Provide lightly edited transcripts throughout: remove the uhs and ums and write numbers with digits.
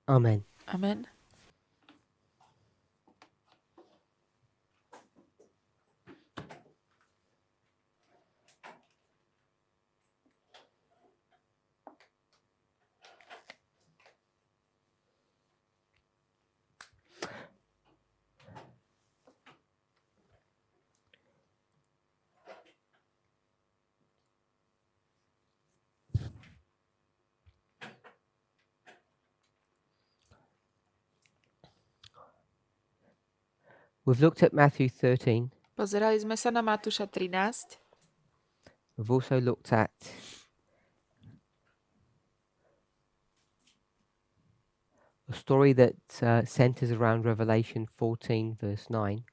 Amen. Amen. We've looked at Matthew 13. Pozerali sme sa na Matúša 13. We've also looked at a story that centers around Revelation 14, verse 9.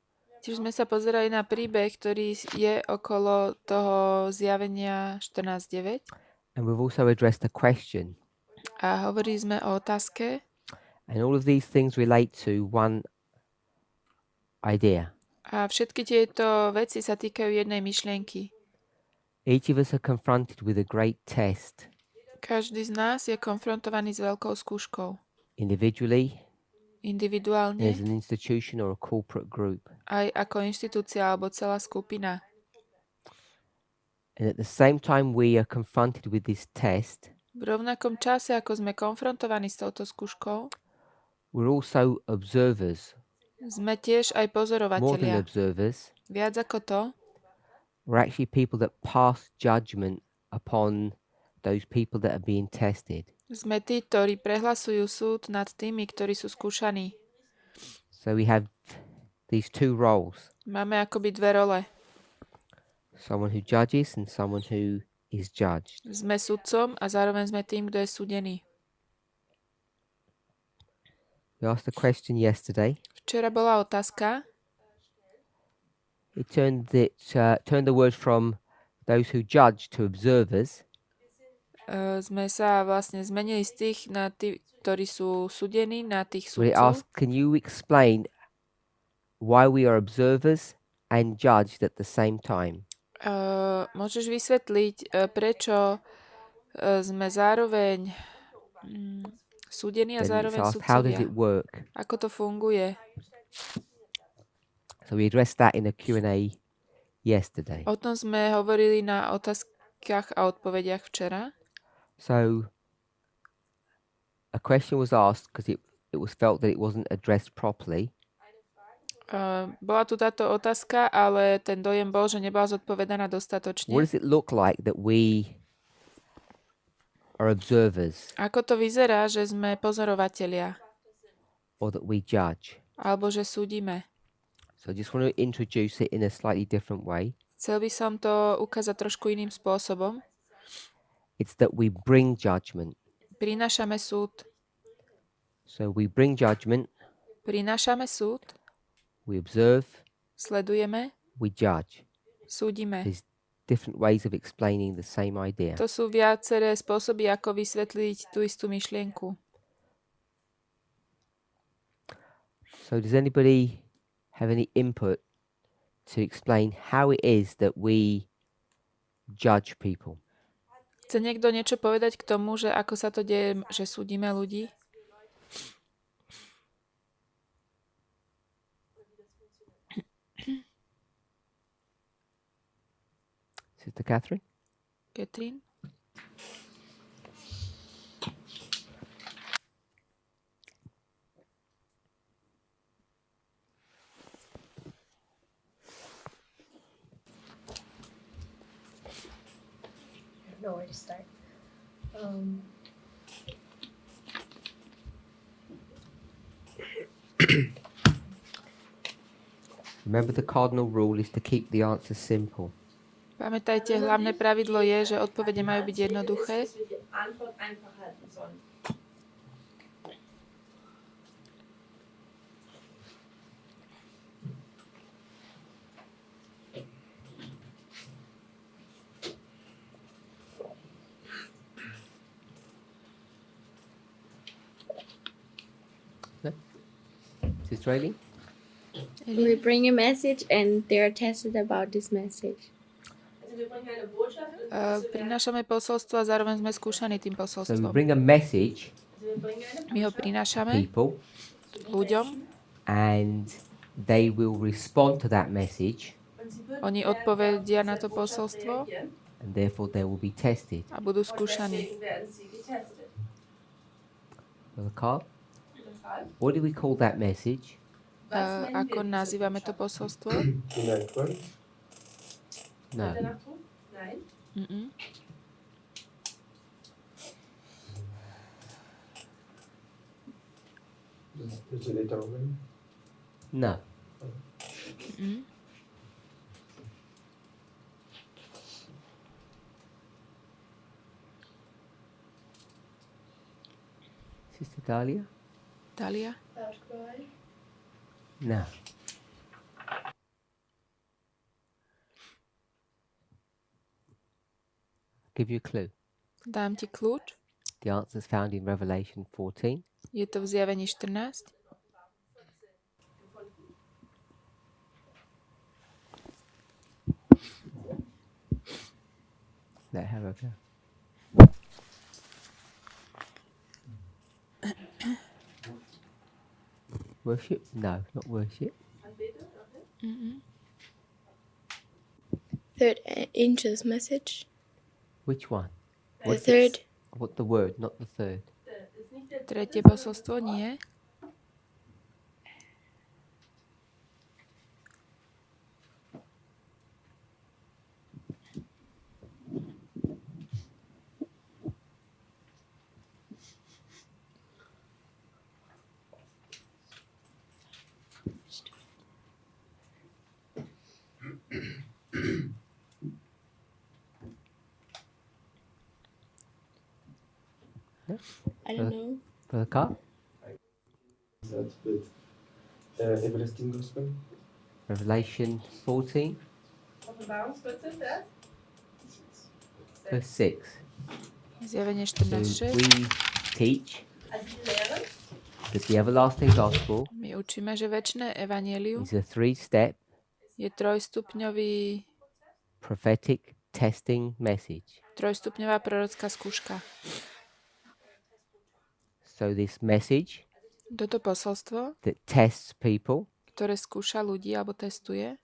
Tiež sme sa pozerali na príbeh, ktorý je okolo toho zjavenia 14.9. And we've also addressed a question. A hovorili sme o otázke. And all of these things relate to one idea. A všetky tieto veci sa týkajú jednej myšlienky. Each of us are confronted with a great test. Každý z nás je konfrontovaný s veľkou skúškou. Individually, Individuálne, as an institution or a corporate group. aj ako inštitúcia alebo celá skupina. And at the same time we are confronted with this test, V rovnakom čase, ako sme konfrontovaní s touto skúškou, we're also observers. sme tiež aj More than pozorovatelia. observers, Viac ako to, we're actually people that pass judgment upon those people that are being tested. sme tí, ktorí prehlasujú súd nad tými, ktorí sú skúšaní. So we have these two roles. Máme akoby dve role. Someone who judges and someone who is judged. Sme sudcom a zároveň sme tým, kto je súdený. We asked a question yesterday. Včera bola otázka. It turned the word from those who judge to observers. Sme sa vlastne zmenili z tých na tí, ktorí sú súdení, na tých We sudcov. asked, can you explain why we are observers and judged at the same time? Môžeš vysvetliť, prečo sme zároveň súdení a Then it's zároveň asked, how does sudcovia? it work? Ako to funguje? So we addressed that in a Q&A yesterday. O tom sme hovorili na otázkach a odpovediach včera. So a question was asked because it was felt that it wasn't addressed properly. Bola tu táto otázka, ale ten dojem bol, že nebola zodpovedaná dostatočne. What does it look like that we are observers Ako to vyzerá, že sme pozorovatelia or that we judge? alebo že súdime? So I just want to introduce it in a slightly different way. Chcel by som to ukázať trošku iným spôsobom. It's that we bring judgment. Prinášame súd. So we bring judgment, Prinášame súd, we observe, sledujeme, we judge. súdime. There's different ways of explaining the same idea. To sú viaceré spôsoby, ako vysvetliť tú istú myšlienku. So does anybody have any input to explain how it is that we judge people? Chce niekto niečo povedať k tomu, že ako sa to deje, že súdime ľudí? Sister Catherine? Katrin? Know where to start. Remember the cardinal rule is to keep the answer simple. Pamätajte, hlavné pravidlo je, že odpovede majú byť jednoduché. Sister Aileen? We bring a message and they are tested about this message. Prinášame posolstvo a zároveň sme skúšaní tým So we posolstvom. bring a message My ho prinášame people, ľuďom, and they will respond to that message, oni odpovedia na to posolstvo and therefore they will be tested. a budú skúšaní. Brother Carl, what do we call that message? Ako nazývame to posolstvo? No. Mm-mm. No. Mm-mm. Sister Dahlia? Talia? No. Give you a clue. Dám ti kľúč. The answer is found in Revelation 14. Je to v Zjavení 14. Let her go. Worship? No, not worship. Mm-mm. Third angel's message. Which one? The third. What the word, not the third. Tretie posolstvo nie. I don't know. Brother Carl? That with everlasting gospel. Revelation 14, verse 6. Zjavenie So 14.6. we teach that the everlasting gospel My učíme, že večné evanjelium is a 3-step je trojstupňový, prophetic testing message. trojstupňová prorocká skúška. So this message Toto posolstvo, that tests people, ktoré skúša ľudí alebo testuje,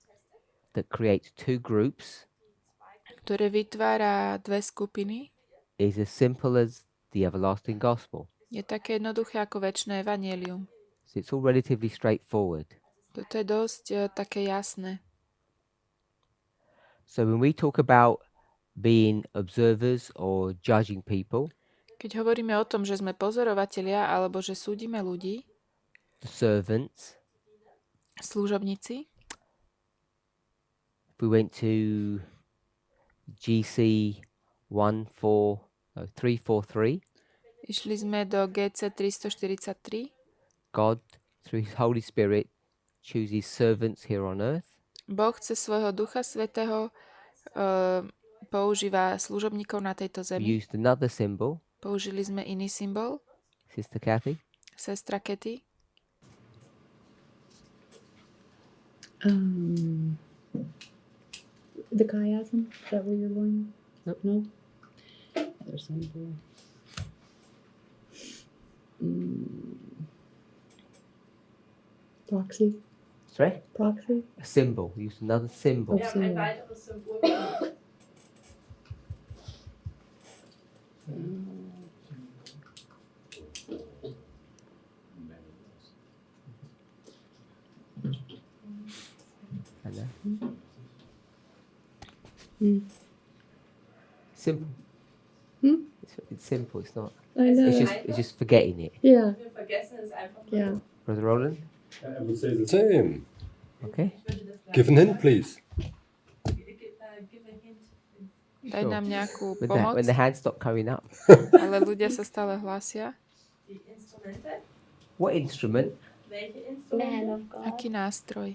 that creates 2 groups, ktoré vytvára dve skupiny, is as simple as the everlasting gospel. je také jednoduché ako večné evanjelium. So it's all relatively straightforward. Toto je dosť také jasné. So when we talk about being observers or judging people, Keď hovoríme o tom, že sme pozorovatelia alebo že súdime ľudí, the servants, služobníci, if we went to GC 343, išli sme do GC 343, God, through His Holy Spirit, chooses servants here on earth. Boh cez svojho Ducha Svätého používa služobníkov na tejto We zemi. used another symbol, Použili sme iný symbol, Sister Kathy. sestra Kety. The chiasm, is that where you're going? Nope. No? Other symbol. Proxy? Sorry? Proxy? A symbol. We used another symbol. Oh, symbol. I know. Mm. Simple. Hmm? It's simple. It's not. I know. It's just forgetting it. Yeah. Yeah. Brother Roland. I would say the same. Okay. Give an hint, please. Daj nám nejakú When pomoc, the hands stop coming up. ale ľudia sa stále hlásia. What instrument? In the hand of God. Aký nástroj?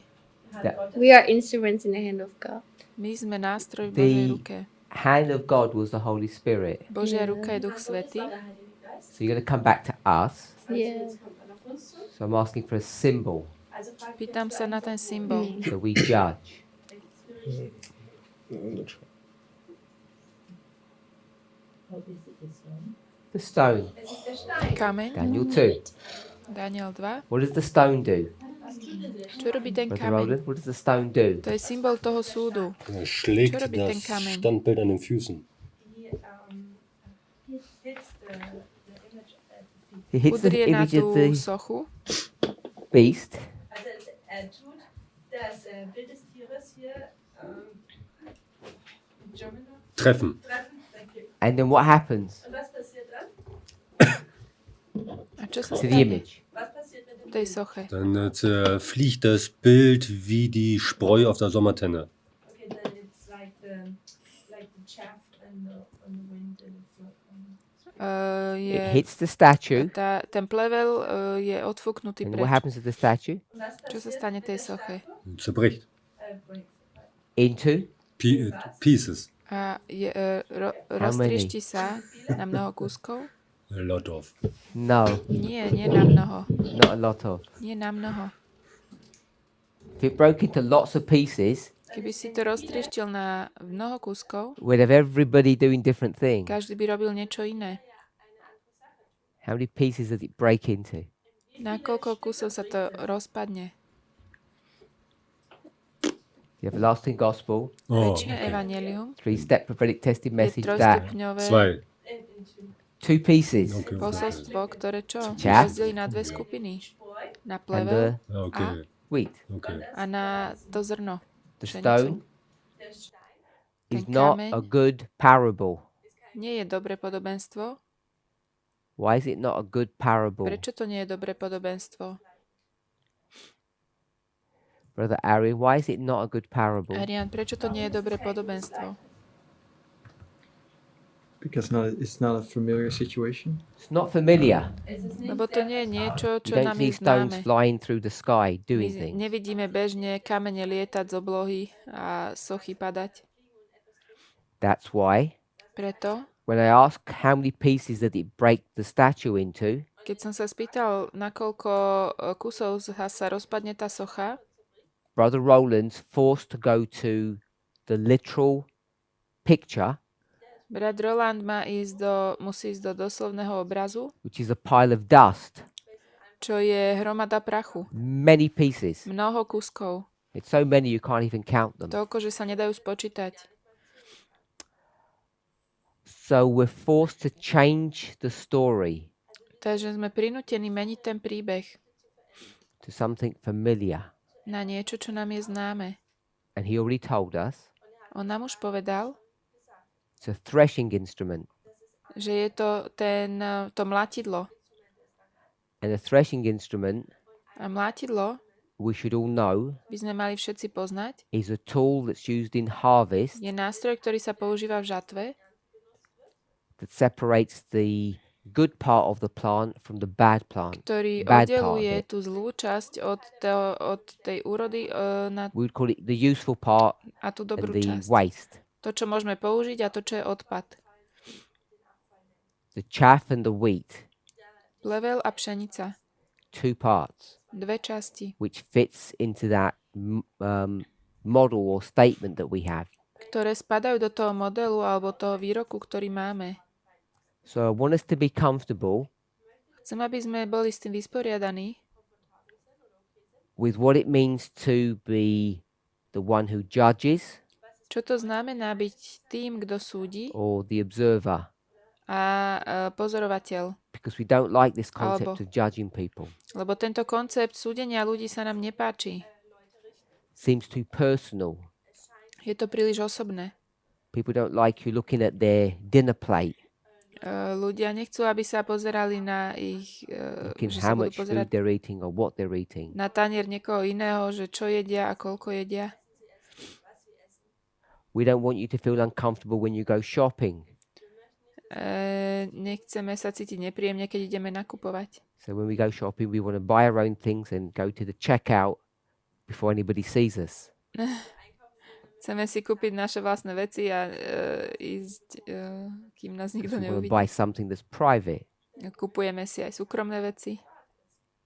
We are instruments in the hand of God. My sme nástroj v Božej ruke. Hand of God was the Holy Spirit. Božia ruka je Duch Svätý. So you're going to come back to us. Yeah. So I'm asking for a symbol. Pýtam sa na ten symbol. So we judge. The stone. Kameň. Daniel 2. Daniel 2. What does the stone do? Čo robí ten Brother kameň? Roland, what does the stone do? To je symbol toho súdu. Er schlägt Čo robí ten das kameň? Standbild an den Füßen. He hits the Udrie na image of tú the sochu. beast, Also er tut das Bild des Tieres hier Treffen. treffen. Thank you. and then what happens Und was passiert dann? A čo sa to the stane image? Was passiert mit dem tej soche? Dann zerfliegt das Bild wie die Spreu auf der Sommertenne. Okay, then it's like the chaff and the wind and the flow. It hits the statue, Ten plevel je odfúknutý and what preč. happens to the statue? Und was Čo sa passiert stane mit tej der soche? Statue? Zerbricht. Breaks. Into Pieces. A many? roztriešti sa na mnoho kúskov? A lot of. no, Nie, nie na mnoho. not a lot of. Nie na mnoho. If it broke into lots of pieces, Keby si to roztrieštil na mnoho kúskov, we'd have everybody doing different things. každý by robil niečo iné. How many pieces does it break into? Na koľko kusov sa to rozpadne? The everlasting gospel, Oh, Väčšie evanjelium 3-step prophetic tested je message that trojstupňové zwei. two pieces Okay. posolstvo, ktoré čo? Chaff. Rozdelí na dve skupiny. Na and plevel the Okay. wheat. Okay. a na to zrno. The Pšenicu. stone is Ten not kameň a good parable. nie je dobré podobenstvo. Why is it not a good parable? Prečo to nie je dobré podobenstvo? Brother Arian, why is it not a good parable? Arian, prečo to nie je dobré podobenstvo? Because it's not a familiar situation. It's not familiar. Lebo to nie je niečo, You čo don't nám see je stones známe. flying through the sky My doing things. nevidíme bežne kamene lietať z oblohy a sochy padať. That's why Preto, when I ask how many pieces did it break the statue into, keď som sa spýtal, nakoľko kusov sa rozpadne tá socha, Brother Roland's forced to go to the literal picture, brat Roland musí ísť do doslovného obrazu, which is a pile of dust, čo je hromada prachu. many pieces. Mnoho kuskov. It's so many you can't even count them. Toľko, že sa nedajú spočítať. So we're forced to change the story Takže sme prinútení meniť ten príbeh to something familiar. na niečo, čo nám je známe. And he already told us On nám už povedal, it's a threshing instrument. že je to to mlátidlo. And a threshing instrument, A mlátidlo we should all know, by sme mali všetci poznať. is a tool that's used in harvest Je nástroj, ktorý sa používa v žatve, that separates the good part of the plant from the bad plant. ktorý Bad part of oddeluje it. tú zlú časť od tej úrody We would call it the useful part a tú and dobrú the časť. waste. To, čo môžeme použiť a to, čo je odpad. The chaff and the wheat, Plevel a pšenica. two parts, Dve časti, which fits into that model or statement that we have. ktoré spadajú do toho modelu alebo toho výroku, ktorý máme. So I want us to be comfortable Chcem, aby sme boli s tým vysporiadaní, with what it means to be the one who judges čo to znamená byť tým, kto súdi or the observer, a pozorovateľ. because we don't like this concept Alebo- of judging people. Lebo tento koncept súdenia ľudí sa nám nepáči. Seems too personal. Je to príliš osobné. People don't like you looking at their dinner plate, Ľudia nechcú, aby sa pozerali na ich, looking že how sa budú much food pozerať they're eating or what they're eating. na tanier niekoho iného, že čo jedia a koľko jedia. We don't want you to feel uncomfortable when you go shopping. Nechceme sa cítiť nepríjemne, keď ideme nakupovať. So when we go shopping, we want to buy our own things and go to the checkout before anybody sees us. Chceme si kúpiť naše vlastné veci a ísť, kým nás nikto We want to neuvidí. buy something that's private, Kupujeme si aj súkromné veci,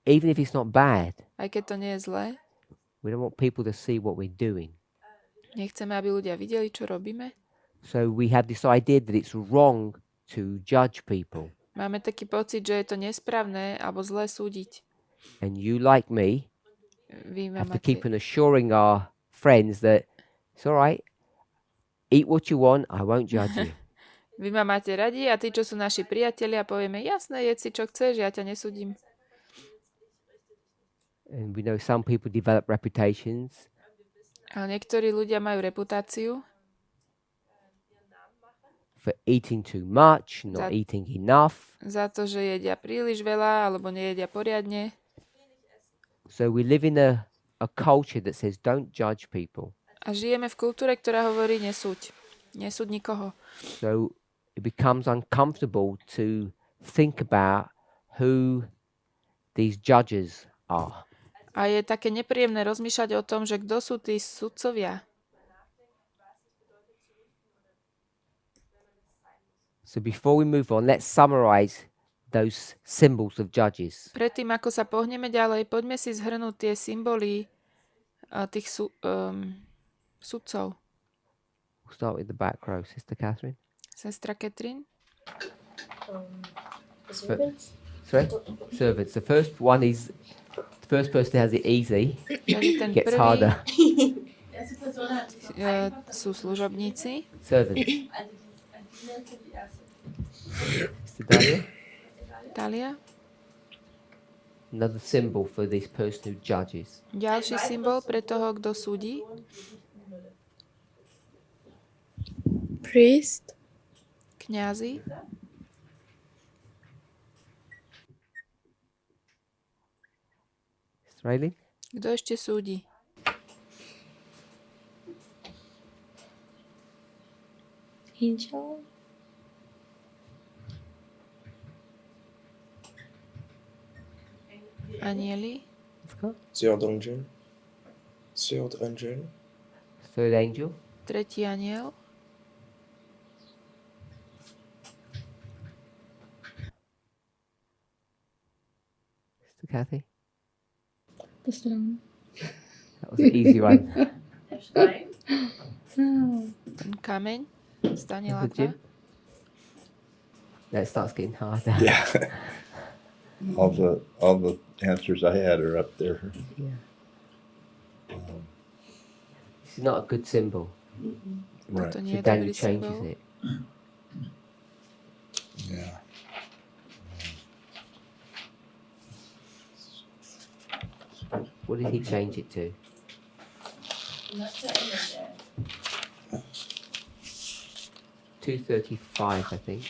even if it's not bad. aj keď to nie je zlé. We don't want people to see what we're doing. Nechceme, aby ľudia videli, čo robíme. So we have this idea that it's wrong to judge people. Máme taký pocit, že je to nesprávne alebo zlé súdiť. And you, like me, Vy have to máte, keep on assuring our friends that it's all right. Eat what you want. I won't judge you. vy ma máte radi a tí, čo sú naši priatelia, povieme, jasné, jedz si, čo chceš, ja ťa nesúdim. And we know some people develop reputations Ale niektorí ľudia majú reputáciu for eating too much, not That- eating enough. za to, že jedia príliš veľa alebo nejedia poriadne. So we live in a culture that says don't judge people. A žijeme v kultúre, ktorá hovorí nesúď. Nesúď nikoho. So it becomes uncomfortable to think about who these judges are. A je také nepríjemné rozmýšľať o tom, že kto sú tí sudcovia. So before we move on, let's summarize those symbols of judges. Predtým, ako sa pohneme ďalej, poďme si zhrnúť tie symboly tých sudcov. We'll start with the back row, Sister Catherine. Sestra Katrin. Servants? Sorry? Servants. The first one is, the first person has it easy, Takže ten gets prvý harder. Erste Person hat sich sú služobníci. Servants. also die nennt die erste. Sister Dahlia? Talia. Another symbol for this person who judges. Ďalší symbol pre toho, kto súdi. Priest? Kňazi. Sister Aileen? Kto ešte súdi? Angel? Anieli. Let's go. Sealed angel. Sealed angel. Third angel. Tretí aniel. Sister Kathy? The stone. That was an easy one. Der Stein. Oh. Ten kameň. Stane Sister latva. Jim? No, it starts getting harder. Yeah. all the answers I had are up there. This is not a good symbol. Right. To So nie je Daniel dobrý changes symbol. it. Yeah. What did he change it to? Not zu Ende. 235, I think.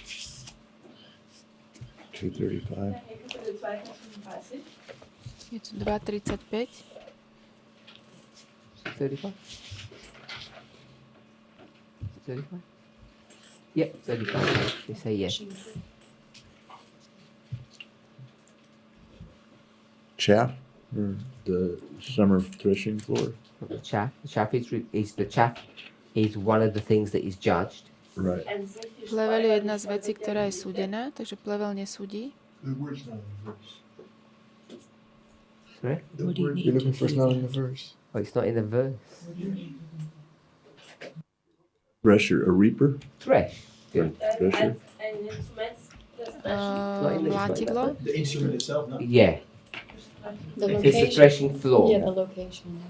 235. Hier Kapitel 2, Vers 35. Je tu 2.35. 35? 35? Yep, 35. We say yes. Chaff. Or the summer threshing floor. Not the chaff. The chaff is one of the things that is judged. Right. Ein sehr viel Plevel je jedna z vecí, ktorá je súdená, takže plevel nesúdi. Sorry? What do you need? You're looking for it's not in the verse. Oh, it's not in the verse. Thresher, a reaper. Thresh. Good. Thresher. ein Instrument, das Mlátidlo. The instrument itself, no? Yeah. The If it's the threshing floor. Yeah, the location.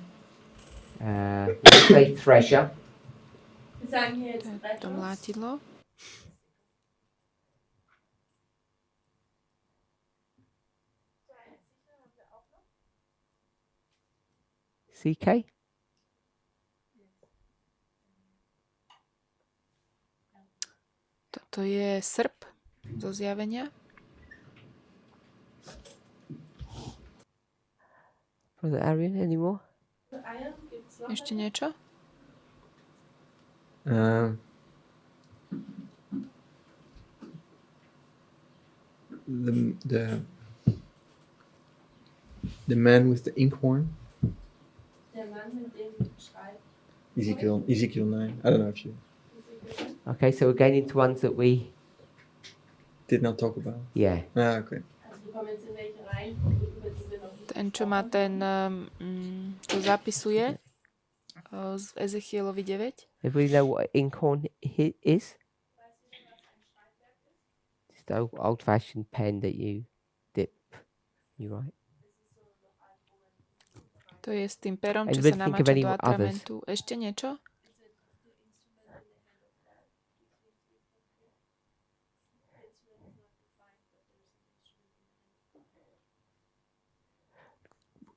We say thresher. Wir sagen hier jetzt To Rettungs. mlátidlo. CK? Toto je srp zo zjavenia. Brother Arian, any more? Eier gibt's noch. Ešte niečo? Um, the the man with the inkhorn. Der Mann mit dem Schreib. Ezekiel 9. I don't know if you Okay, so we're getting into ones that we, did not talk about. yeah. Ah, okay. Also wir kommen jetzt in welche rein, über die wir noch nicht Ten, čo má ten, čo zapisuje z Ezechielovi 9. Everybody know what inkhorn is? Just the old-fashioned pen that you dip. You write. To je s tým perom, čo Anybody sa think of namáča any do others? atramentu. Ešte niečo?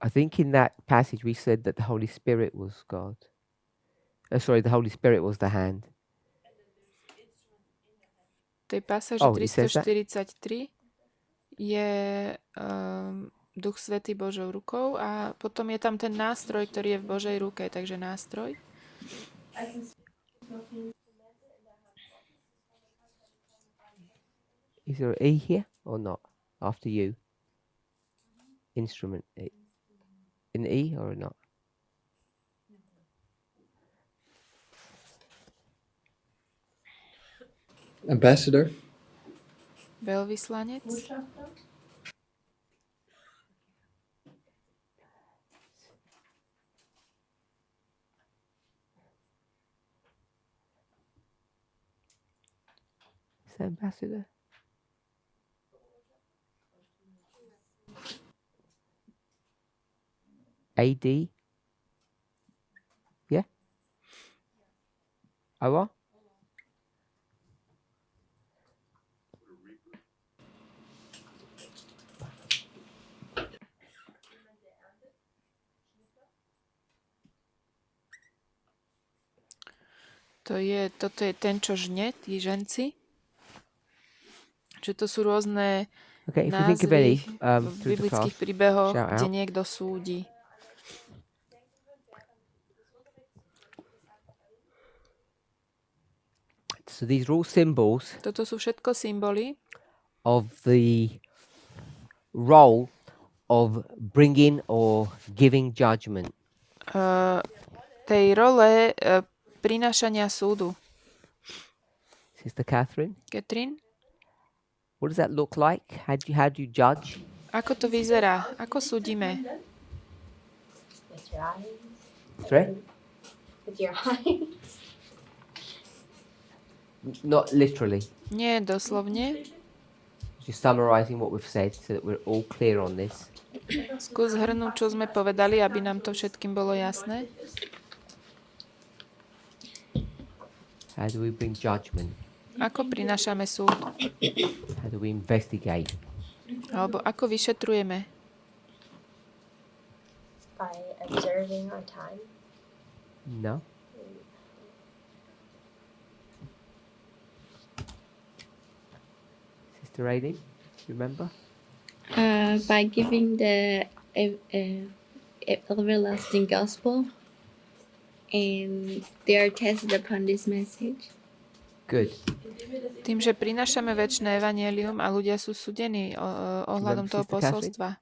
I think in that passage we said that the Holy Spirit was God. Sorry, the Holy Spirit was the hand. V tej pasáži Oh, it says that? 343 je Duch Svätý Božou rukou a potom je tam ten nástroj, ktorý je v Božej ruke, takže nástroj. Is there an E here or not? After you. Instrument. In E or not? Ambassador. Veľvyslanec. Is that ambassador? AD? Yeah? OR? Toto je ten, čo žne, tí ženci. Že to sú rôzne Okay, if you think of any názvy v through the class, biblických príbehoch, shout kde out. niekto súdi. So these are all symbols Toto sú všetko symboly of the role of bringing or giving judgment. Tej role prinášania súdu. Sister Catherine, Katrin, what does that look like? How do you judge? ako to vyzerá? Ako súdime? With your eyes. Sorry? With your eyes. Not literally. Nie doslovne. Just summarizing what we've said so that we're all clear on this. Skús zhrnúť, čo sme povedali, aby nám to všetkým bolo jasné. How do we bring judgment? Ako prinášame súd? How do we investigate? Alebo ako vyšetrujeme? By observing our time. No. Sister Rainy, remember? By giving the everlasting gospel, and they are tested upon this message. Good. Tým, že prinášame večné evanjelium a ľudia sú súdení ohľadom toho posolstva.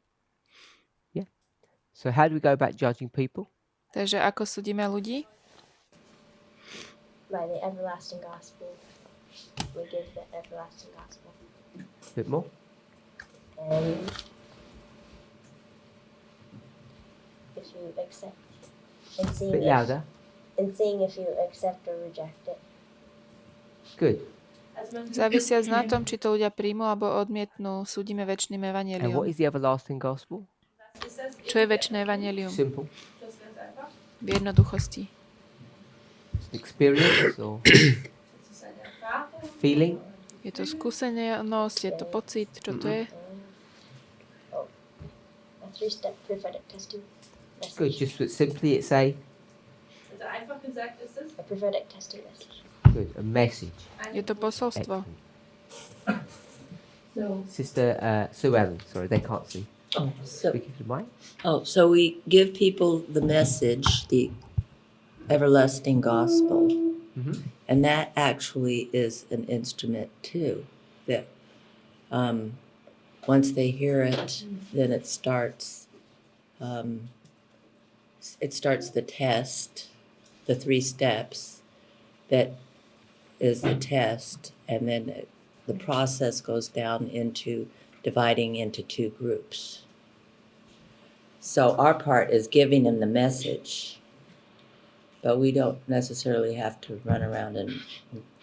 So how do we go about judging people? Takže ako súdime ľudí? By the everlasting gospel. We give the everlasting gospel. A bit more? And if you accept, and A seeing bit louder. if you accept or reject it. Good. Závisiac na tom, či to ľudia príjmu alebo odmietnú, súdime večným And what evanjelium. is the everlasting gospel? Čo je večné evanjelium? Simple. V jednoduchosti. It's an experience or feeling. Je to skúsenosť, je to pocit, čo to je? A 3-step prophetic testing Good. message. Just put simply, it's a A prophetic testing message. good a message. Je to posolstvo. Excellent. Sister Sue Ellen. Sorry, they can't see. Oh, so Speaking to the mic. so we give people the message, the everlasting gospel, Mm-hmm. and that actually is an instrument too. That once they hear it, then it starts. It starts the test, the 3 steps. That is the test, and then the process goes down into dividing into 2 groups. So our part is giving them the message, but we don't necessarily have to run around and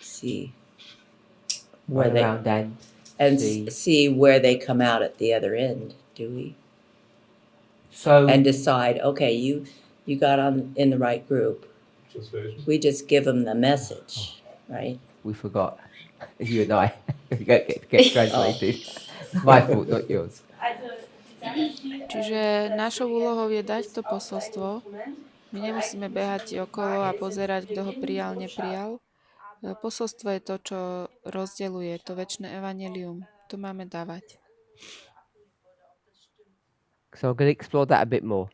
see where Run they. around and and See. see where they come out at the other end, do we? So And decide, okay, you got on in the right group. We just give them the message, right? we forgot. You and I. We get translated. My fault, not yours. Čiže našou úlohou je dať to posolstvo. My nemusíme behať okolo a pozerať, kto ho prijal, neprijal. Posolstvo je to, čo rozdeľuje, to večné evanjelium. To máme dávať. So I'm going to explore that a bit more.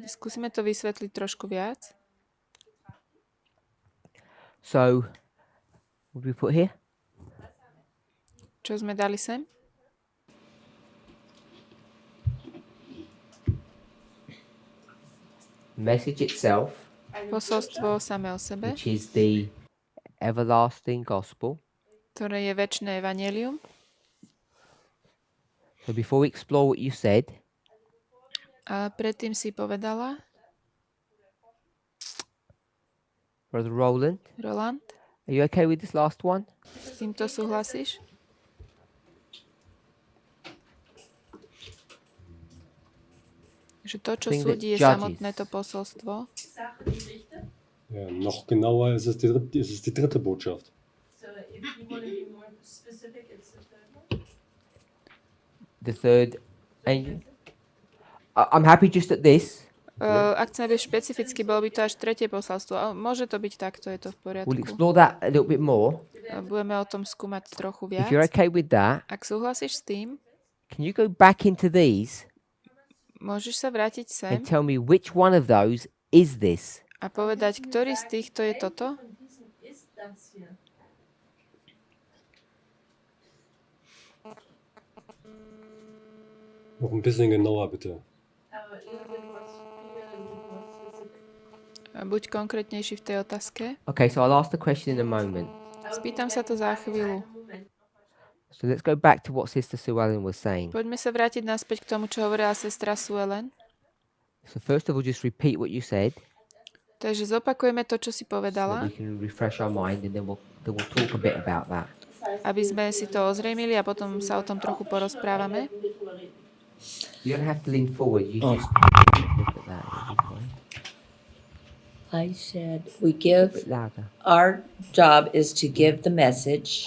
Skúsime to vysvetliť trošku viac. So, what do we put here? Čo sme dali sem? Message itself, Posolstvo samé o sebe, which is the everlasting gospel. ktoré je večné evanjelium. So before we explore what you said, A predtým si povedala, Brother Roland, Roland, are you okay with this last one? s týmto súhlasíš? Že to, čo Thing that súdi, je judges. samotné to posolstvo. Ja, noch genauer ist es die dritte Botschaft. So if you want to be more specific, it's the third one. The third angel? I'm happy just at this. Ak chceme byť špecificky, bolo by to až tretie posolstvo. A môže to byť takto, je to v We'll poriadku. explore that a little bit more. Budeme o tom skúmať trochu If you're viac. okay with that, Ak súhlasíš s tým, can you go back into these môžeš sa vrátiť sem and tell me which one of those is this? a povedať, ktorý z týchto je toto? Von diesen ist das hier. Noch ein bisschen genauer, bitte. Aber more specific. Buď konkrétnejší v tej otázke. Okay, so I'll ask the question in a moment. Spýtam sa to za chvíľu. So let's go back to what Sister Sue Ellen was saying. Poďme sa vrátiť naspäť k tomu, čo hovorila sestra Suelen. So first of all, just repeat what you said, Takže zopakujeme to, čo si so that povedala, we can refresh our mind, and then we'll talk a bit about that. aby sme si to ozrejmili a potom sa o tom trochu porozprávame. You don't have to lean forward. You just look at that. It'll be fine. I said we A give, bit louder. our job is to give the message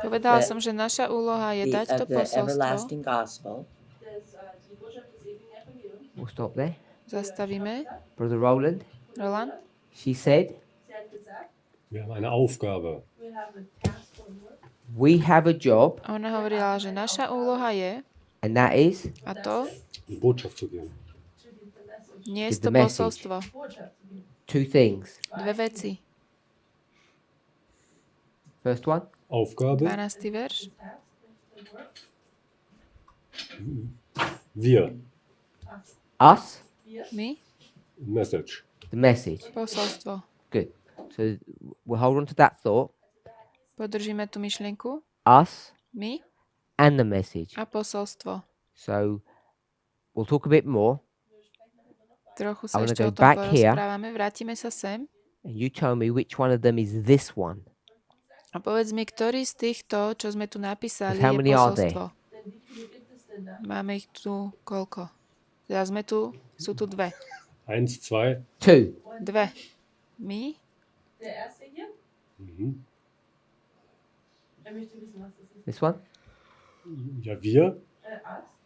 Povedala som, že naša úloha je dať to of the posolstvo. everlasting gospel. Die Botschaft des ewigen Evangeliums. We'll stop there. Zastavíme. Brother Roland, Roland? she said, Sie hat gesagt, Wir haben eine Aufgabe. we have a task or work. we have a job, Ona hovorila, že naša úloha je, and that is a to, Die Botschaft zu geben. To give the message. niesť Give to the message. posolstvo. Botschaft zu geben. two things. Dve veci. First one, Aufgabe, 12. verš. Task, the work. wir, us, My, Message. the message. posolstvo. Good. So we'll hold on to that thought. Podržíme tú myšlienku. Us My and the message. a posolstvo. So we'll talk a bit more, Trochu I sa wanna ešte go o tom back here. porozprávame. Vrátime sa sem. and you tell me which one of them is this one. A povedz mi, ktorý z týchto, čo sme tu napísali, How je many are there? posolstvo. Denn wie viele gibt es denn da? Máme ich tu koľko? Teda sme tu, sú tu dve. 1, 2. Two. Dve. My, Der erste hier, Mhm. er möchte wissen, was das ist. This one. Ja, wir.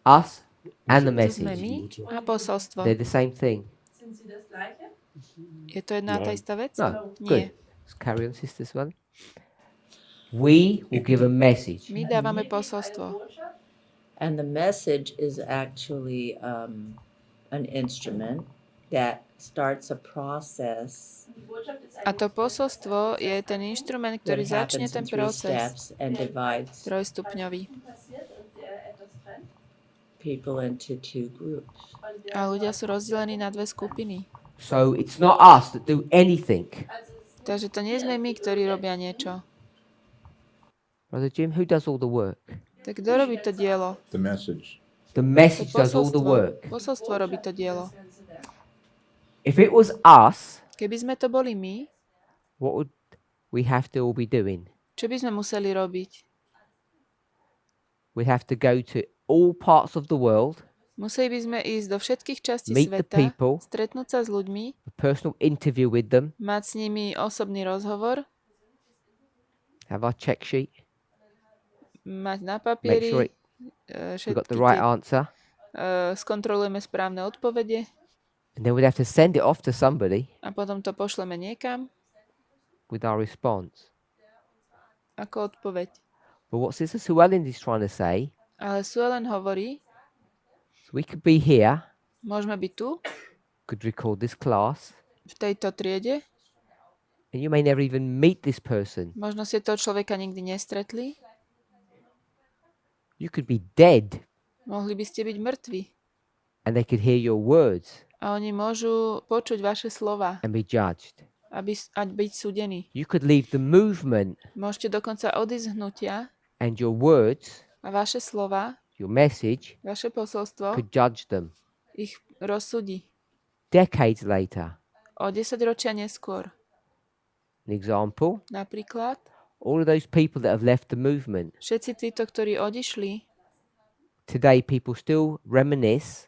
Us, Us and the tu sme message. my a posolstvo. They're the same thing. sind sie das gleiche? Je to jedna a tá No. istá vec? No. Nie. Good. Let's carry on, sisters. One. We will give a message. My dávame posolstvo. Botschaft? And the message is actually an instrument that starts a process Die Botschaft ist A to posolstvo je ten inštrument, ktorý that začne happens ten in 3 proces steps and divides trojstupňový. passiert und der etwas trennt. people into 2 groups. Und der A ľudia sú rozdelení na dve skupiny. So it's not us that do anything. Takže to nie sme my, ktorí robia niečo. Brother Jim, who does all the work? Tak kto robí to dielo? The message. The To message does all the posolstvo. work. Posolstvo robí to dielo. If it was us, Keby sme to boli my, what would we have to all be doing? čo by sme museli robiť? we have to go to all parts of the world, Museli by sme ísť do všetkých častí meet the sveta, people, stretnúť sa s ľuďmi, a personal interview with them, mať s nimi osobný rozhovor, have our check sheet, mať na make papieri sure we got the všetky right tie, answer, skontrolujeme správne odpovede and then we'd have to send it off to somebody a potom to pošleme niekam with our response. ako odpoveď. But what Sister Suellen is trying to say, Ale Suelen hovorí, so we could be here, môžeme byť tu, could record this class, v tejto triede, and you may never even meet this person. možno ste toho človeka nikdy nestretli, You could be dead, mohli by ste byť mŕtvi and they could hear your words a oni môžu počuť vaše slova and be judged. a byť súdení. You could leave the movement, Môžete dokonca odísť z hnutia and your words, a vaše slova, your message, vaše posolstvo could judge them. ich rozsúdi Decades later, o 10 ročia neskôr. an example, Napríklad, all of those people that have left the movement, všetci títo, ktorí odišli, today people still reminisce,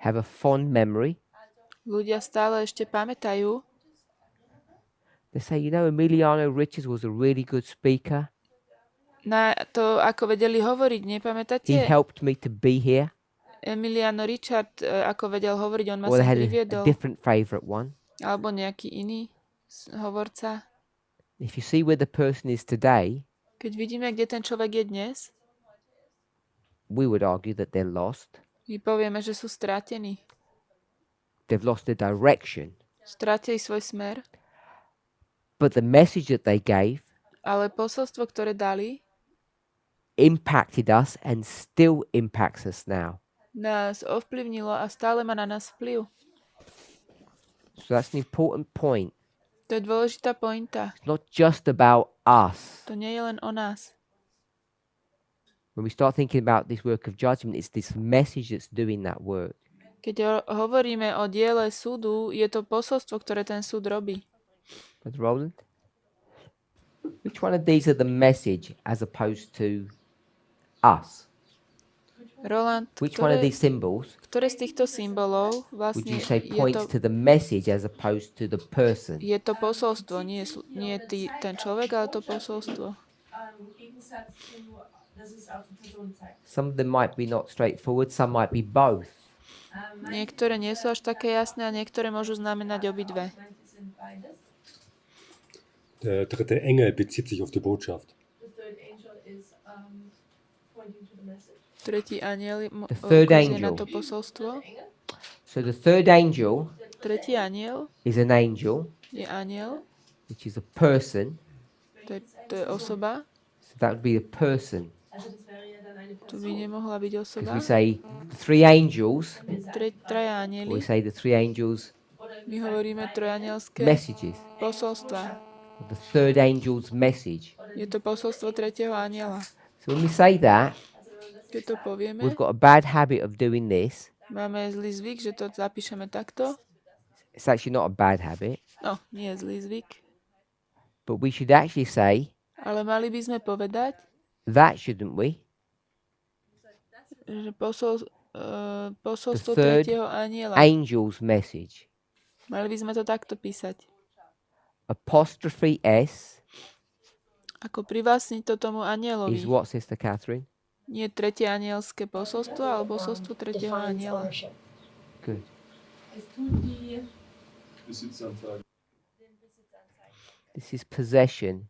have a fond memory. ľudia stále ešte pamätajú, They say, you know, Emiliano Richards was a really good speaker. na to, ako vedeli hovoriť, He nepamätáte? helped me to be here. Emiliano Richard, ako vedel hovoriť, on ma Or sem they had a priviedol. different favourite one. Alebo nejaký iný hovorca. If you see where the person is today, Keď vidíme, kde ten človek je dnes, we would argue that they're lost. my povieme, že sú stratení. They've lost their direction. Stratili svoj smer, But the message that they gave ale posolstvo, ktoré dali, impacted us and still impacts us now. nás ovplyvnilo a stále má na nás vplyv. So that's an important point. To je dôležitá pointa. It's not just about us. To nie je len o nás. When we start thinking about this work of judgment, it's this message that's doing that work. Keď hovoríme o diele súdu, je to posolstvo, ktoré ten súd robí. Brother Roland? Which one of these are the message as opposed to us? Roland, Which one of these symbols ktoré z týchto symbolov would vlastne you say je points to, to the message as opposed to the person? je to posolstvo, nie ten človek, ale to posolstvo. Gegensatz zu, dass es auf die Person zeigt. Some of them might be not straightforward, some might be both. Niektoré nie sú až také jasné a niektoré môžu znamenať obidve. Manche sind beides. Der dritte Engel bezieht sich auf die Botschaft. The third angel is pointing to the message. Tretí anjel The third ukazuje na angel. to posolstvo. So the third angel Tretí anjel is an angel, je anjel, which is a person. to je osoba. So that would be a person. Also das wäre ja dann eine To by Person. nemohla byť Because osoba. we say the three angels, Traja or anjeli. we say the three angels' My hovoríme trojanielské messages. posolstva. The third angel's message. Je to posolstvo tretieho anjela. So when we say that, Keď to povieme, we've got a bad habit of doing this. máme zlý zvyk, že to zapíšeme takto. It's actually not a bad habit, No, nie je zlý zvyk. but we should actually say Ale mali by sme povedať, that, shouldn't we? že posolstvo The third tretieho anjela. Angel's message. Mali by sme to takto písať. Apostrophe S Ako privlastniť to tomu is anjelovi. what, Sister Catherine? Nie tretie anielské posolstvo, ale posolstvo tretieho anjela. Good. Es tut die This is possession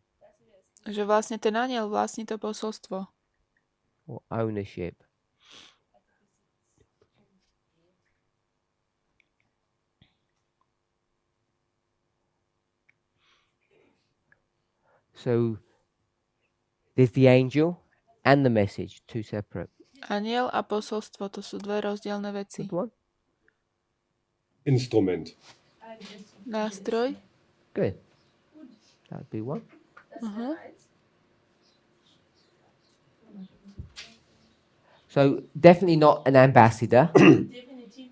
Že vlastne ten anjel vlastní to posolstvo. or ownership. So there's the angel and the message, two separate. Anjel a posolstvo, to sú dve rozdielne veci. Good one. Instrument. Nástroj. Good. That'd be one. Uh-huh. So definitely not an ambassador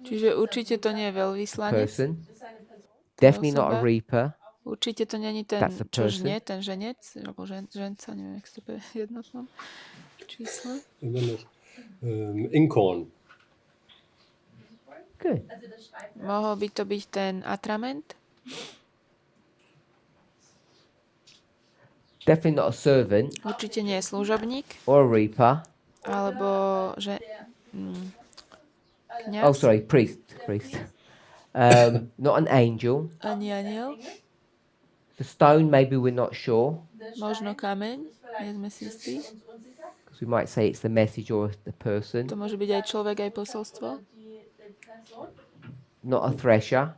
Čiže určite to nie je veľvyslanec. person. Definitely not a osoba. reaper. Určite to není ten, That's a čo person. žnie, ten ženec, alebo ženca, neviem, jak sa to povie v jednotnom. číslo. Inkorn. Good. Mohol by to byť ten atrament? Definitely not a servant Určite nie je služobník, or a reaper. alebo že Oh, kňaz, sorry, priest. Not an angel. ani aniel, The stone, maybe we're not sure. možno kameň, nie sme si istí. Because we might say it's the message or the person. To môže byť aj človek, aj posolstvo. Not a thresher.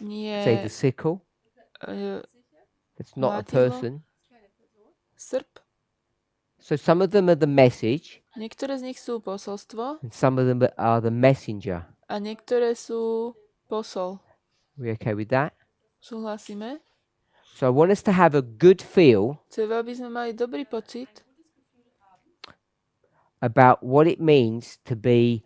Nie Say the sickle. It's not a Mlátidlo. person. srp. So some of them are the message, Niektoré z nich sú posolstvo and some of them are the messenger. a niektoré sú posol. We okay with that? Súhlasíme? So I want us to have a good feel Chcem, aby sme mali dobrý pocit about what it means to be,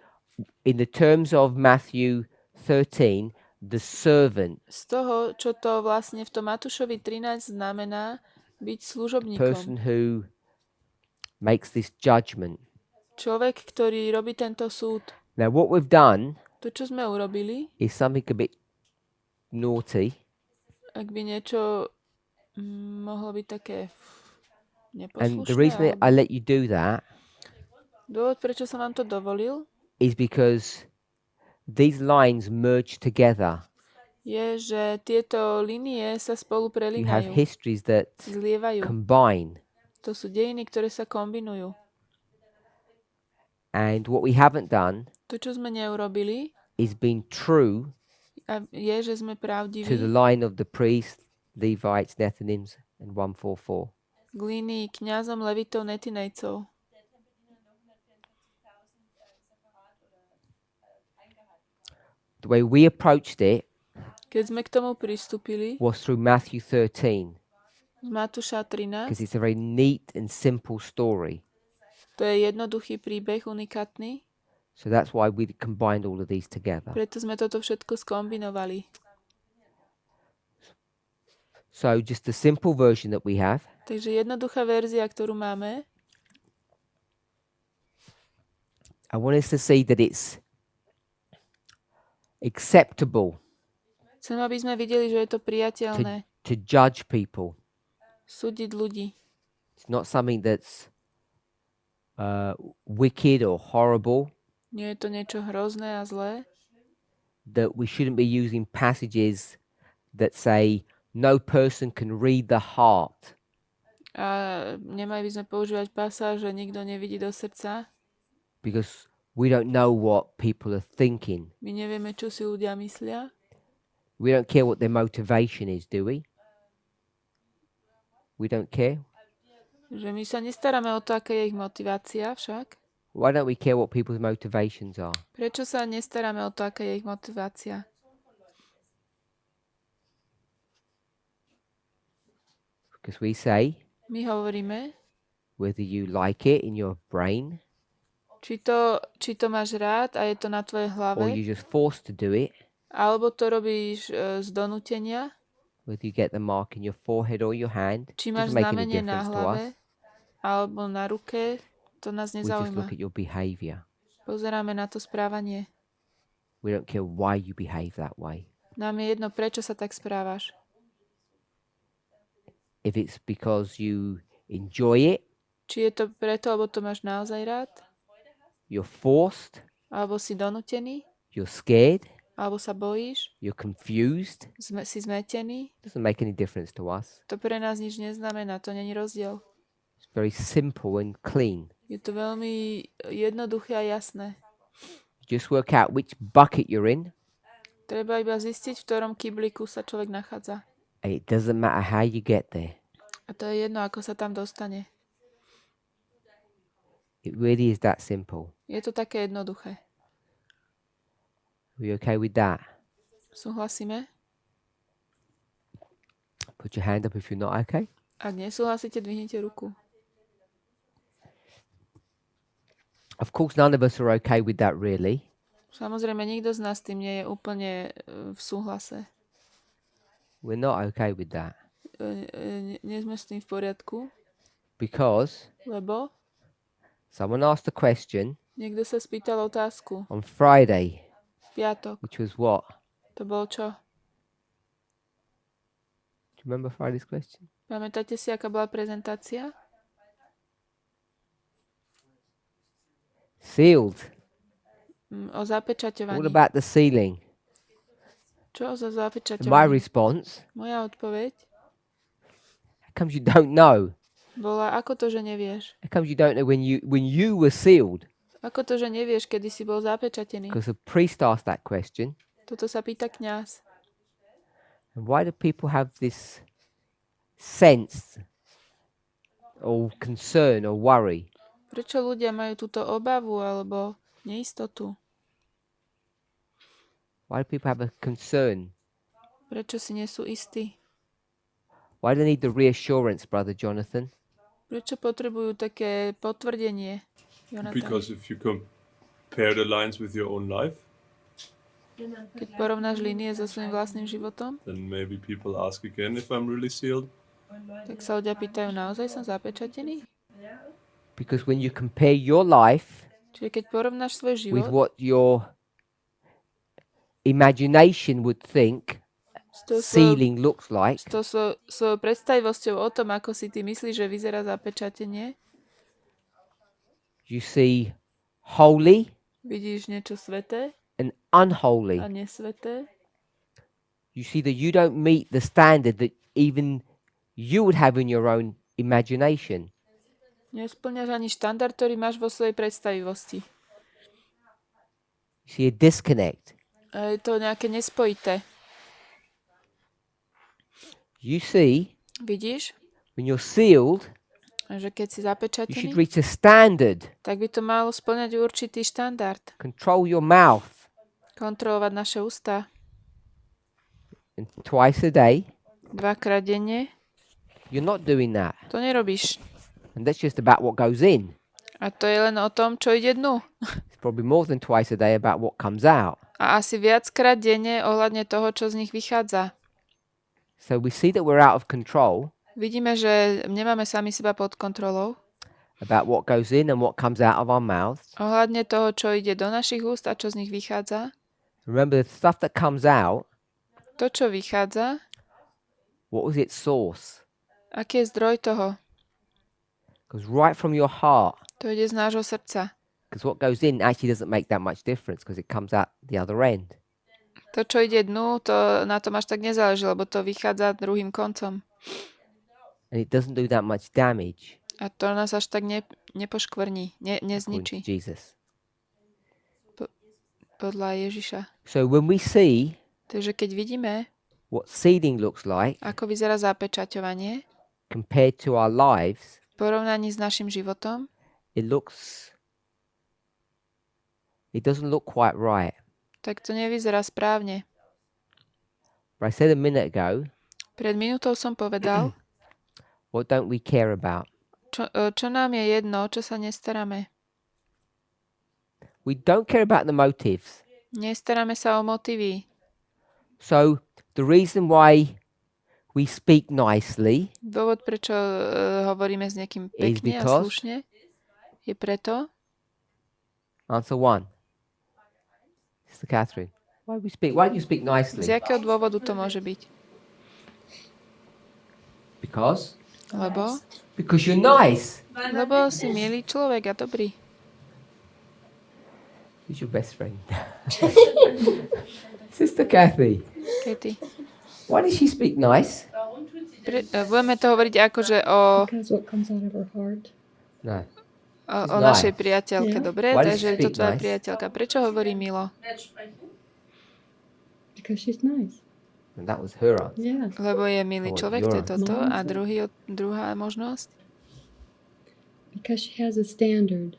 in the terms of Matthew 13, the servant, z toho, čo to vlastne v tom Matúšovi 13 znamená byť person služobníkom. who makes this judgment. Človek, ktorý robí tento súd. Now, what we've done To, čo sme urobili, is something a bit naughty. ak by niečo mohlo byť také And the neposlušné, reason I alebo let you do that dôvod, prečo som vám to dovolil, is because these lines merge together. je, že tieto linie sa spolu You have prelínajú, histories that zlievajú. combine. To sú dejiny, ktoré sa kombinujú. And what we haven't done To, čo sme neurobili, is been true je, že sme to the pravdiví line of the priests, Levites, Nethinims, and 144. k línii kňazom, levitov, netinejcov. The way we approached it Keď sme k tomu pristúpili was through Matthew 13, z Matúša because 13, it's a very neat and simple story. to je jednoduchý príbeh, unikátny, So that's why we combined all of these together. preto sme toto všetko skombinovali. So just the simple version that we have Takže jednoduchá verzia, ktorú máme, I want us to see that it's acceptable chcem, aby sme videli, že je to priateľné to judge people. súdiť ľudí. It's not something that's wicked or horrible, Nie je to niečo hrozné a zlé, that we shouldn't be using passages that say no person can read the heart, a nemali by sme používať pasáž, že nikto nevidí do srdca. because we don't know what people are thinking. My nevieme, čo si ľudia myslia. We don't care what their motivation is, do we? We don't care. Že my sa nestaráme o to, aká je ich motivácia však. Why don't we care what people's motivations are? Prečo sa nestaráme o to, aká je ich motivácia? Because we say, My hovoríme, whether you like it in your brain či to máš rád a je to na tvojej or hlave, you're just forced to do it, alebo to robíš z donútenia, whether you get the mark in your forehead or your hand, či doesn't máš make any znamenie na difference to hlave, us. alebo na ruke, to nás We just nezaujíma. look at your behavior. Pozeráme na to správanie. We don't care why you behave that way. Nám je jedno, prečo sa tak správaš. If it's because you enjoy it, Či je to preto, lebo to máš naozaj rád, you're forced, alebo si donútený, you're scared, alebo sa bojíš, you're confused, si zmetený, doesn't make any difference to us. to pre nás nič neznamená, to není rozdiel. It's very simple and clean. Je to veľmi jednoduché a jasné. Just work out which bucket you're in, Treba iba zistiť, v ktorom kyblíku sa človek nachádza. and it doesn't matter how you get there. A to je jedno, ako sa tam dostane. It really is that simple. Je to také jednoduché. Are you okay with that? Súhlasíme? Put your hand up if you're not okay. Ak nesúhlasíte, dvihnite ruku. Of course, none of us are okay with that, really. Samozrejme, nikto z nás s tým nie je úplne v súhlase. We're not okay with that Nie sme s tým v poriadku, because lebo Someone asked a question Niekto sa spýtal otázku on Friday, v piatok. which was what? To bol čo? Do you remember Friday's question? Pamätáte si, aká bola prezentácia? Sealed. O What zapečaťovaní. about the sealing? Čo za My zapečaťovaní? response, Moja odpoveď how comes you don't know? bola, ako to, že nevieš? How comes you don't know when you were sealed? Ako to, že nevieš, kedy si bol zapečatený? Because a priest asked that question. Toto sa pýta kňaz. And why do people have this sense or concern or worry? Prečo ľudia majú túto obavu alebo neistotu? Why do people have a concern? Prečo si nie sú istí? Why do they need the reassurance, Brother Jonathan? Prečo potrebujú také potvrdenie? Jonathan? Because if you compare the lines with your own life, Keď porovnáš línie so svojím vlastným životom, then maybe people ask again if I'm really sealed. tak sa ľudia pýtajú, naozaj som zapečatený? Because when you compare your life Čiže keď porovnáš svoj with život what your imagination would think s tou svojou, sealing looks like, s tou svojou predstavivosťou o tom, ako si ty myslíš, že vyzerá zapečatenie, you see holy vidíš niečo sveté and unholy. a nesveté. You see that you don't meet the standard that even you would have in your own imagination. Nesplňaš ani štandard, ktorý máš vo svojej predstavivosti. You see a disconnect. A je to nejaké nespojité. You see, Vidíš, when you're sealed, že keď si you should zapečatený, reach a standard. tak by to malo spĺňať určitý štandard. Control your mouth. Kontrolovať naše ústa And twice a day, 2-krát denne. you're not doing that. To nerobíš. And that's just about what goes in. A to je len o tom, čo ide dnu. It's probably more than twice a day about what comes out. A asi viackrát denne ohľadne toho, čo z nich vychádza. So we see that we're out of control Vidíme, že nemáme sami seba pod kontrolou. about what goes in and what comes out of our mouths. Ohľadne toho, čo ide do našich úst a čo z nich vychádza. Remember, the stuff that comes out, To, čo vychádza, what was its source? aký je zdroj toho? Because right from your heart. To ide z nášho srdca. Because what goes in actually doesn't make that much difference because it comes out the other end. To, čo ide dnu, to na tom až tak nezáleží, lebo to vychádza druhým koncom. And it doesn't do that much damage, A to nás až tak nepoškvrní, according to nezničí. Jesus. Podľa Ježiša. So when we see Takže keď vidíme, what seeding looks like ako vyzerá zapečaťovanie compared to our lives, v porovnaní s našim životom, it doesn't look quite right. tak to nevyzerá správne. But I said a minute ago, Pred minútou som povedal, what don't we care about? čo nám je jedno, čo sa nestaráme. We don't care about the motives. Nestaráme sa o motívy. So the reason why we speak nicely Dôvod, prečo hovoríme s niekým Is pekne a because- slušne, je preto, answer one. Sister Catherine, why do you speak nicely? z jakého dôvodu to môže byť. Because Lebo you're nice. si milý človek a dobrý. Who's your best friend? Sister Kathy. Katy. Why does she speak nice? Budeme to hovoriť akože o Because what comes out of her heart. No. o nice. našej priateľke, Yeah. dobre? Why does Takže she je to speak tvoja nice? priateľka. Prečo hovorí milo? Because she's nice. And that was her answer. Yeah. Lebo je milý Oh, človek, to je you're toto. A right. druhá možnosť? Because she has a standard.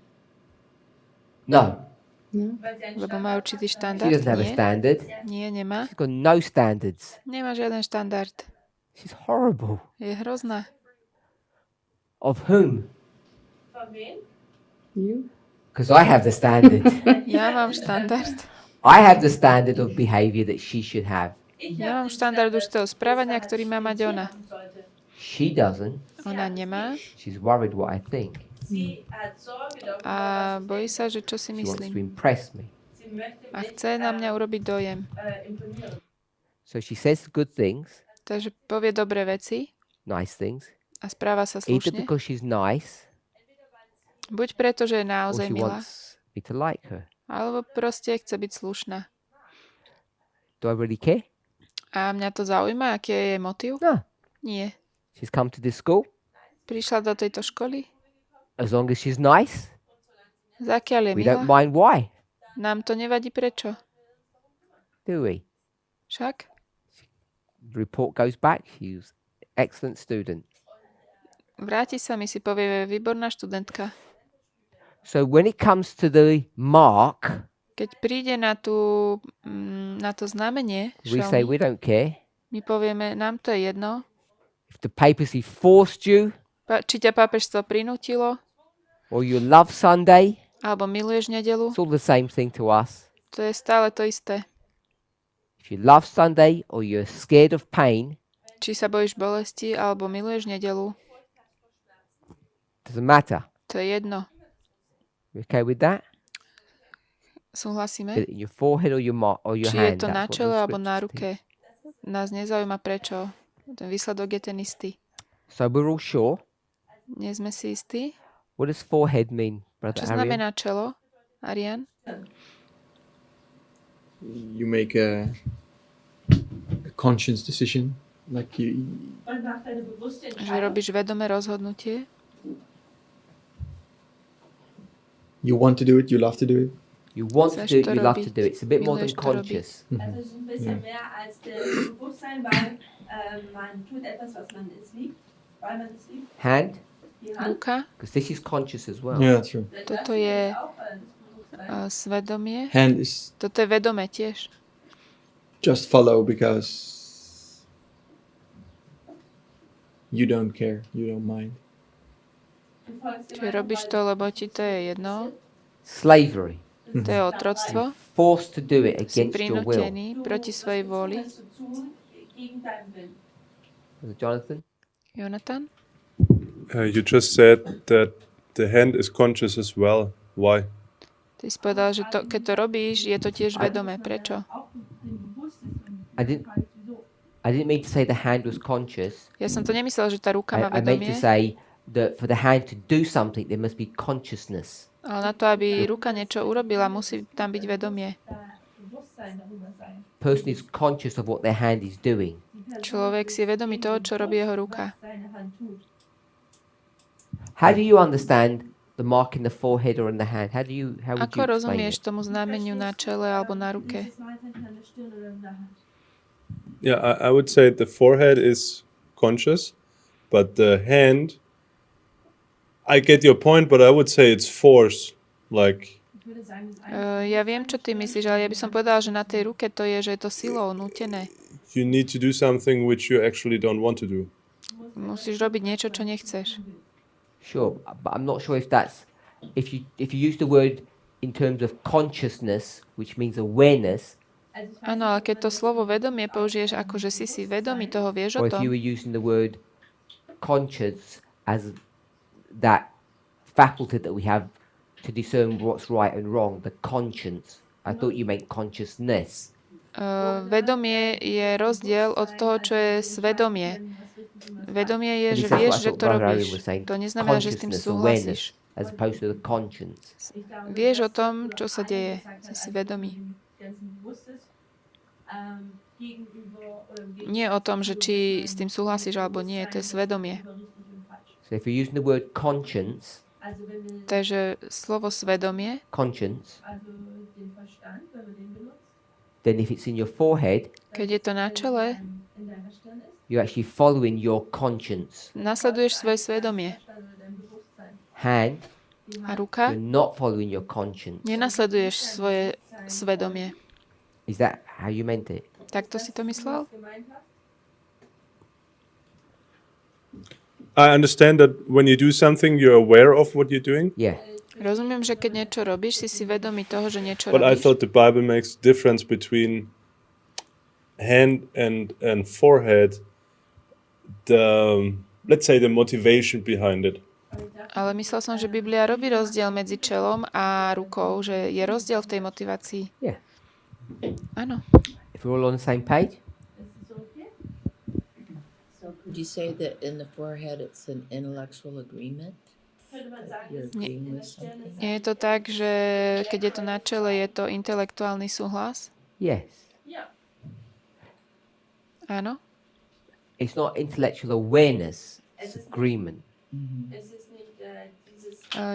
No, No? Lebo má určitý she štandard? doesn't have a Nie, standard. nie, nemá. She's got no standards. Nemá žiaden štandard. She's horrible. Je hrozná. Of whom? You? Because I have the standard. Ja mám štandard. I have the standard of behavior that she should have. Ja mám štandard určitého správania, ktorý má mať ona. She doesn't. Ona nemá. She's worried what I think. A bojí sa, že čo si She wants to myslím. impress me. A chce na mňa urobiť dojem. So she says good things, Takže povie dobré veci nice things, a správa sa either slušne. because she's nice Buď preto, že je or naozaj she milá, wants me to like her. alebo proste chce byť slušná. Do I really care? A mňa to zaujíma, aký je jej motív? No. Nie. She's come to this school. Prišla do tejto školy, As long as she's nice, zakiaľ je we don't milá, mind why, nám to nevadí prečo. do we? Však? The report goes back. She was an excellent student. Vráti sa mi, si povie, výborná študentka. So when it comes to the mark, Keď príde na to znamenie, we say we šelmy, don't care. my povieme, nám to je jedno, If the papacy forced you, či ťa pápežstvo prinútilo, or you love Sunday, alebo miluješ nedelu, it's all the same thing to us. to je stále to isté. If you love Sunday or you're scared of pain, Či sa bojíš bolesti, alebo miluješ nedelu, doesn't matter. to je jedno. You okay with that? Súhlasíme? Get it in your forehead or your Či je hand. to na That's what čele the alebo na scriptures teach. ruke. Nás nezaujíma prečo. Ten výsledok je ten istý. So we're all sure. Nie sme si istí. What does forehead mean, Brother Čo Arian? znamená čelo, Arian? You make a conscious decision, like Že robíš vedomé rozhodnutie. you want to do it, you love to do it. You want to Chceš do it, to you love to robiť, do it. It's a bit more than miluješ to robiť. conscious. Also es ist ein bisschen mehr als der Bewusstsein, weil man tut etwas, was man es liebt, weil man es liebt. Hand, Die Hand, Ruka. because this is conscious as well. Yeah, true. Toto je svedomie. Hand is Toto je vedomé tiež. just follow because you don't care, you don't mind. Čiže robíš to, lebo ti to je jedno. Slavery. To je otroctvo. Forced to do it Si against your will. prinútený proti svojej vôli. zu tun gegen deinen Willen. Jonathan? Jonathan? You just said that the hand is conscious as well. Why? Ty si povedal, že to, keď to robíš, je to tiež vedomé. Prečo? I didn't mean to say the hand was conscious. Ja som to nemyslel, že tá ruka má I meant to vedomie, say that for the hand to do something, there must be consciousness. ale na to, aby ruka niečo urobila, musí tam byť vedomie. Person is conscious of what their hand is doing. Človek si je vedomý toho, čo robí jeho ruka. How do you understand the mark in the forehead or in the hand? How would you Ako explain rozumieš it? tomu znameniu na čele alebo na ruke? Yeah, I would say the forehead is conscious, but the hand, I get your point, but I would say it's force. Like, Ja viem, čo ty myslíš, ale ja by som povedala, že na tej ruke to je, že je to silou, nútené. you need to do something which you actually don't want to do. Musíš robiť niečo, čo nechceš. Sure, but I'm not sure if that's if you use the word in terms of consciousness, which means awareness, Áno, ale keď to slovo vedomie použiješ ako, že si vedomý toho, vieš o or if you tom, were using the word conscience as that faculty that we have to discern what's right and wrong, the conscience. I thought you meant consciousness. vedomie je rozdiel od toho, čo je svedomie. Vedomie je, But že that's vieš, what I že thought to Brother Arian robíš. was saying. To neznamená, že s tým Consciousness, súhlasíš. awareness, as opposed to the conscience. Vieš o tom, čo sa deje. Si vedomý. Nie o tom, že či s tým súhlasíš alebo nie. To je svedomie. So if you're using the word conscience, Takže slovo svedomie, conscience, then if it's in your forehead, keď je to na čele, you're actually following your conscience. nasleduješ svoje svedomie. Hand, A ruka, you're not following your conscience. nenasleduješ svoje svedomie. Is that how you meant it? Takto si to myslel? I understand that when you do something, you're aware of what you're doing. Yeah. Rozumiem, že keď niečo robíš, si vedomý toho, že niečo But I robíš. thought the Bible makes a difference between hand and forehead. The let's say the motivation behind it. Ale myslel som, že Biblia robí rozdiel medzi čelom a rukou, že je rozdiel v tej motivácii. Yeah. Áno. If we're all on the same page. Would you say that in the forehead it's an intellectual agreement? You're agreeing with something? Nie je to tak, že keď je to na čele, je to intelektuálny súhlas? Yes. Áno. It's not intellectual awareness. It's agreement.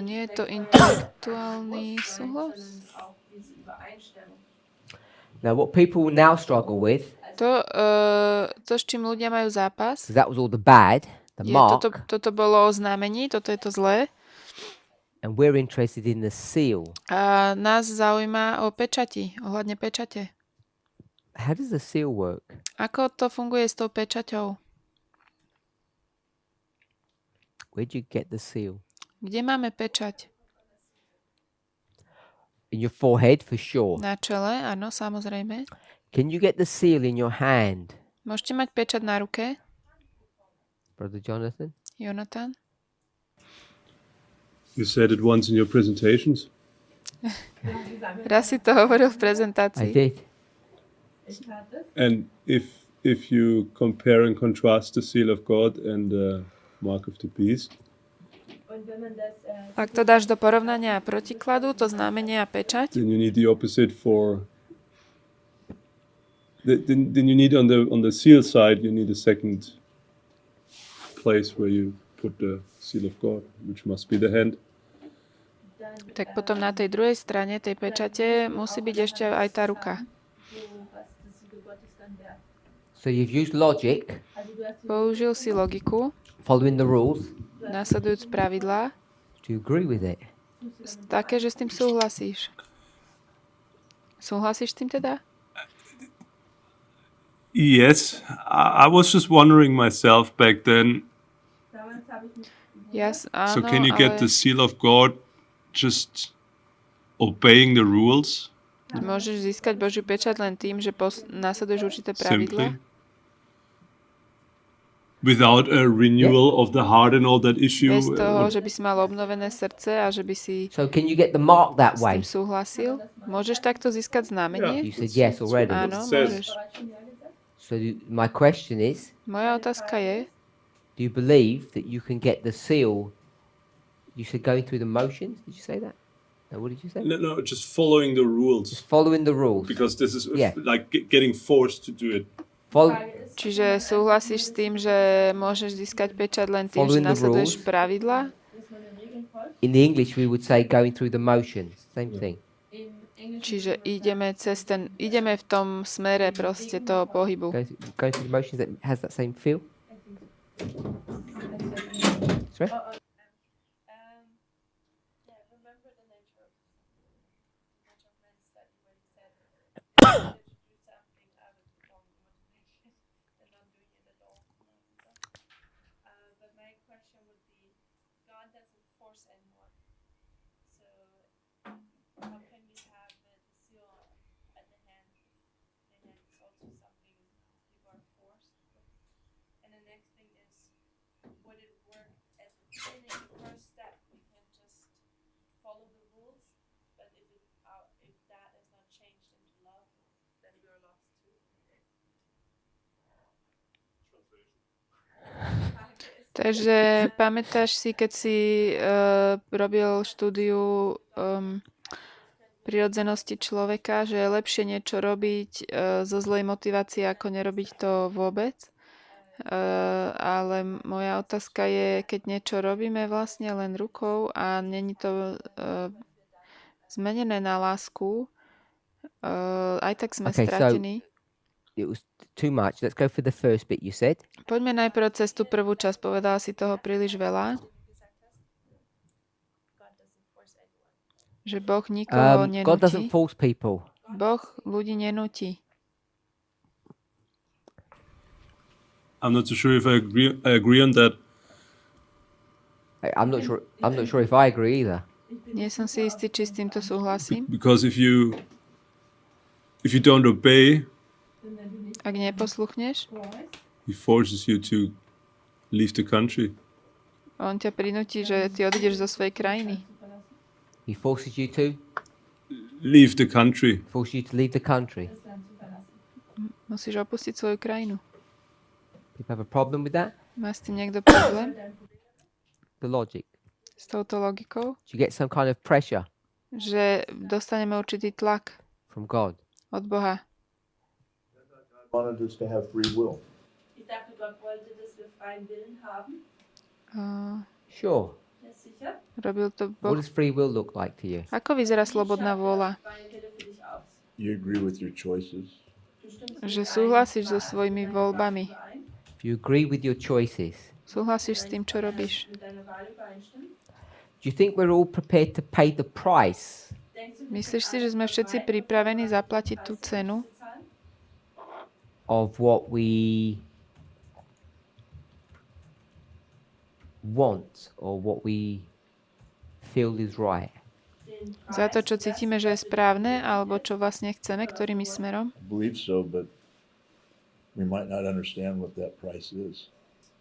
Nie je to intelektuálny súhlas? Now, what people now struggle with, To, s čím ľudia majú zápas, because that was all the bad, the je mark, toto bolo o znamení, toto je to zlé. and we're interested in the seal. A nás zaujíma o pečati, ohľadne pečate. How does the seal work? Ako to funguje s tou pečaťou? Where'd you get the seal? Kde máme pečať? In your forehead, for sure. Na čele, áno, samozrejme. Can you get the seal in your hand, Môžete mať pečať na ruke, Brother Jonathan? Jonathan? You said it once in your presentations. Raz si to hovoril v I prezentácii. did. And if you compare and contrast the seal of God and the mark of the beast, Ak to dáš do porovnania a protikladu, to znamenie a pečať, then you need the opposite for. Then you need on the seal side you need a second place where you put the seal of God, which must be the hand. tak potom na tej druhej strane tej pečate musí byť ešte aj tá ruka. So you've used logic, Použil si logiku, following the rules. nasledujúc pravidlá, Do you agree with it? také, že s tým súhlasíš. Súhlasíš s tým teda? Yes, I was just wondering myself back then. Áno, So can you get the ale seal of God just obeying the rules môžeš získať Božiu pečať len tým, že nasleduješ určité pravidlá, simply? Without a renewal of the heart and all that issue? bez toho, že by si mal obnovené srdce a že by si So can you get the mark that s way? tým súhlasil? Môžeš takto získať znamenie? You said yes already. Áno, Says- môžeš. So my question is, Moja otázka je, do you believe that you can get the seal? You said going through the motions. Did you say that? No, what did you say? No, just following the rules. Just following the rules. Because this is Yeah. like getting forced to do it. čiže súhlasíš s tým, že môžeš získať pečať len tým, že Following the nasleduješ rules. pravidlá? In the English, we would say going through the motions. Same thing. Čiže ideme v tom smere proste toho pohybu. Going through the motions that has that same feel. Sorry? Takže pamätáš si, keď si robil štúdiu prirodzenosti človeka, že je lepšie niečo robiť zo zlej motivácie, ako nerobiť to vôbec? Ale moja otázka je, keď niečo robíme vlastne len rukou a není to zmenené na lásku, aj tak sme stratení. It was too much. Let's go for the first bit you said. Poďme najprv cez tú prvú časť. Povedala si toho príliš veľa. Že Boh nikoho God doesn't nenúti. force people. Boh ľudí nenúti. I'm not so sure if I agree on that. I'm not sure if I agree either. Nie som si istý, či s týmto súhlasím. Because if you don't obey, Ak neposluchneš, he forces you to leave the country. On ťa prinúti, že ty odídeš zo svojej krajiny. He forces you to? Leave the country. Forces you to leave the country. Musíš opustiť svoju krajinu. People have a problem with that? Má s tým niekto problém? The logic. S touto logikou? Do you get some kind of pressure Že dostaneme určitý tlak from God? od Boha. Wanted us to have free will. Ich dachte, Gott wollte, dass wir freien Willen haben. Sure. Ja, sicher. Robil to What Boh. does free will look like to you? Ako vyzerá slobodná vôľa? Freie Wille für dich aus. You agree with your choices. Du stimmst Že mit súhlasíš so deinen svojimi Wahl voľbami. überein, Do you agree with your choices? Súhlasíš s tým, čo robíš. mit deiner Wahl übereinstimmen? Do you think we're all prepared to pay the price Denkst du, wir Myslíš sind si, že sme alle všetci bereit, pripravení den zaplatiť tú Preis cenu, zu zahlen? of what we want or what we feel is right? Den za to, Preis čo cítime, že je správne, alebo čo vlastne chceme, ktorými smerom? I believe so, but we might not understand what that price is.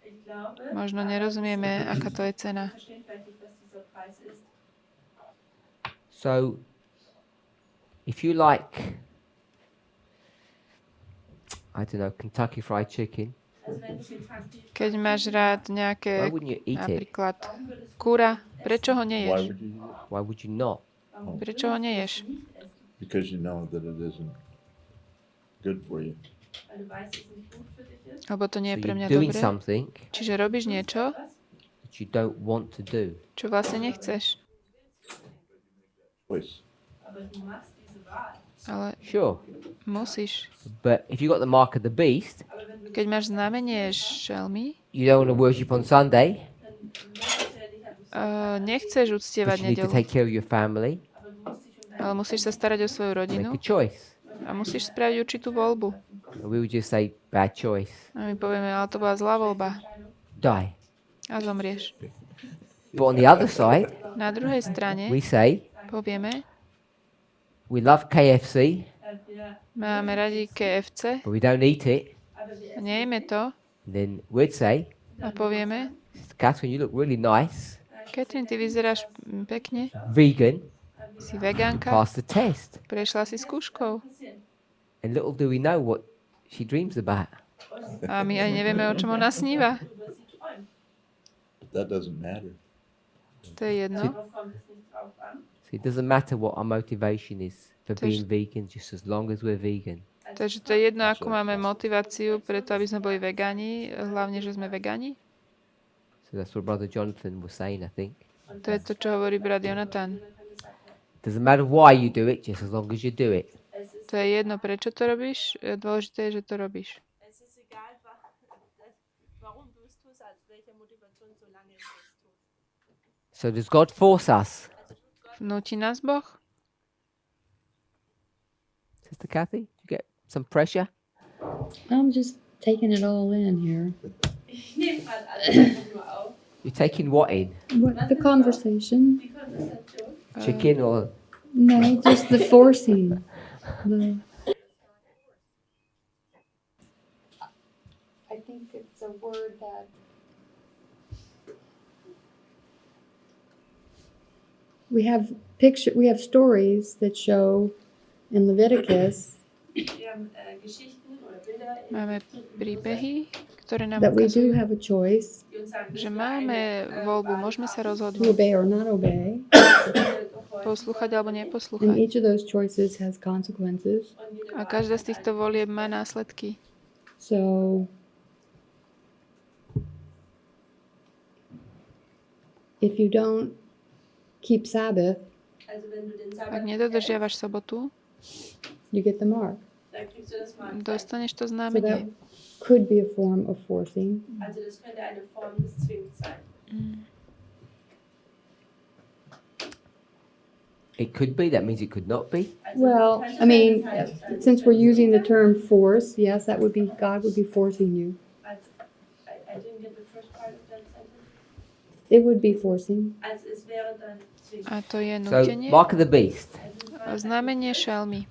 Ich glaube, Možno nerozumieme, aká to je cena. verstehen vielleicht nicht, was dieser Preis ist. So, if you like, I don't know, Kentucky Fried Chicken, Also wenn du Kentucky Keď máš rád why nejaké, wouldn't you eat it? napríklad kúra, prečo ho Why neješ? would you eat it? Why would you not? Prečo ho neješ? Because you know that it isn't good for you. weil du weißt, dass es nicht gut für dich ist. Lebo to nie So je pre you're mňa doing dobré. something Čiže robíš niečo, that you don't want to do. čo vlastne nechceš. Choice. Aber du machst diese Wahl. Ale Sure, musíš. but if you got the mark of the beast, Aber wenn du Keď máš znamenie šelmy, you don't want to worship on Sunday, dann möchtest du ja nicht an nechceš but uctievať you need to nedeľu, take care of your family. aber du musst dich ale musíš sa starať o svoju Make rodinu a choice. a musíš spraviť určitú voľbu. And we would just say bad choice. A my povieme, ale to bola zlá voľba Die. a zomrieš. But on the other side, Na druhej strane we say povieme, we love KFC, wir, máme radi KFC, but we don't eat it. aber wir a nejeme to And then we'd say, a povieme, Catherine, you look really nice. Catherine, ty vyzeráš pekne, Vegan. si vegánka, Pass the test. prešla si skúškou. passieren. And little do we know what she dreams about. A my aj nevieme, o čom ona sníva. Über sie träumt. But that doesn't matter. To je jedno. Darauf kommt es nicht drauf an. So it doesn't matter what our motivation is for There's- being vegan, just as long as we're vegan. Takže to je jedno, ako máme motiváciu preto, aby sme boli vegáni, hlavne, že sme vegáni. So that's what Brother Jonathan was saying, I think. To je to, čo hovorí brat Jonathan. Doesn't matter why you do it, just as long as you do it. To je jedno, prečo to robíš, dôležité je, že to robíš. Es ist egal, warum du es tust, aus welcher Motivation, solange du es tust. So does God force us? Vnúti nás Boh? Sister Kathy, you get some pressure? I'm just taking it all in here. Ich nehme gerade alles einfach nur auf. You're taking what in? What the conversation? Die Konversation. Chicken or No, just the forcing. The I think it's a word that we have stories that show in Leviticus Wir haben Geschichten oder Bilder, Máme príbehy, ktoré nám that we do ukazujú, have a choice die uns sagen, že dass wir máme eine voľbu, Wahl môžeme sa to rozhodnúť, obey or not obey, poslúchať alebo and neposlúchať. each of those choices has consequences. und jede A Wahl každá hat z týchto volieb má následky. So if you don't keep Sabbath, Also wenn du den Ak Sabbat nedodržiavaš sobotu, you get the mark. dann kriegst du das Mahnzeichen. dostaneš to So that znamenie. could be a form of forcing. Also das könnte eine Form des Zwingens sein. it could be, that means it could not be. Also Well, es könnte I mean, sein, dass es since we're using the term force, yes, that would be, God would be forcing you. Also, I didn't get the first part of that sentence. It would be forcing. Also es wäre dann Zwingen. A to je So, nútenie. mark of the beast. Znamenie šelmy.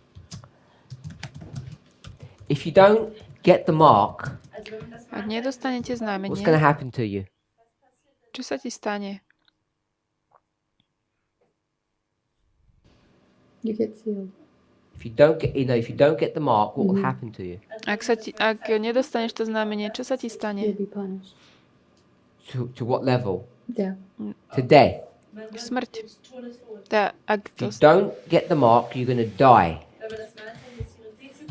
If you don't get the mark, Also wenn man das Ak macht, nedostanete what's going to znamenie, happen to you? Čo sa ti stane? You get sealed. If you don't get, if you don't get the mark, what will happen to you? Ak nedostaneš to znamenie, čo sa ti You'll stane? be punished. To what level? Death. To death. Smrť. If you don't get the mark, you're going to die.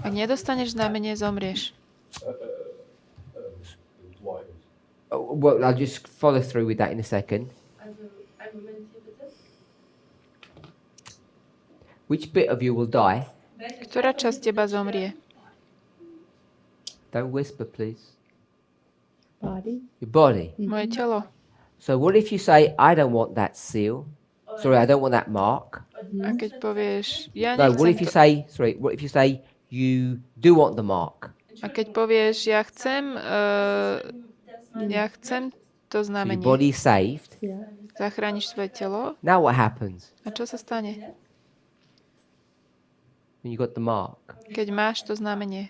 Ak nedostaneš znamenie, zomrieš. Well, I'll just follow through with that in a second. Which bit of you will die? Ktorá časť teba zomrie? Don't whisper, please. Body. Your body. Moje telo. So what if you say, I don't want that seal? Sorry, I don't want that mark. A keď povieš, ja No, what if nechcem you to... say, sorry, what if you say, you do want the mark? A keď povieš, ja chcem to So your znamenie. body is saved. Yeah. Zachrániš svoje telo. Now what happens A čo sa stane? when you got the mark? Keď máš to znamenie.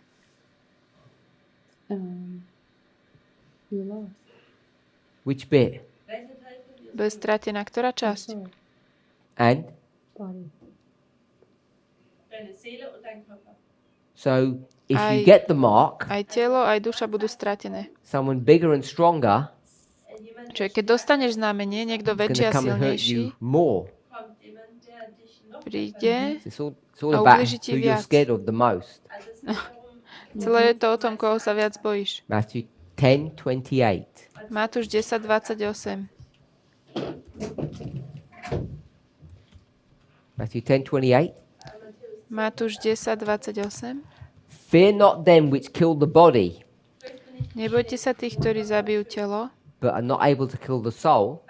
You lost. Which bit? Bez stratená. Ktorá časť? Soul. And Body. so if you Aj- get the mark, Aj telo, aj duša budú stratené. someone bigger and stronger Čiže keď dostaneš znamenie, niekto is going väčší to a come and hurt silnejší you more. príde. It's all A about ublíži ti who you're viac. scared of the most. Celé je to o tom, koho sa viac bojíš. Matthew 10:28. Matúš 10:28. Matthew 10:28. Matúš 10:28. Fear not them which kill the body, Nebojte sa tých, ktorí zabijú telo, but are not able to kill the soul,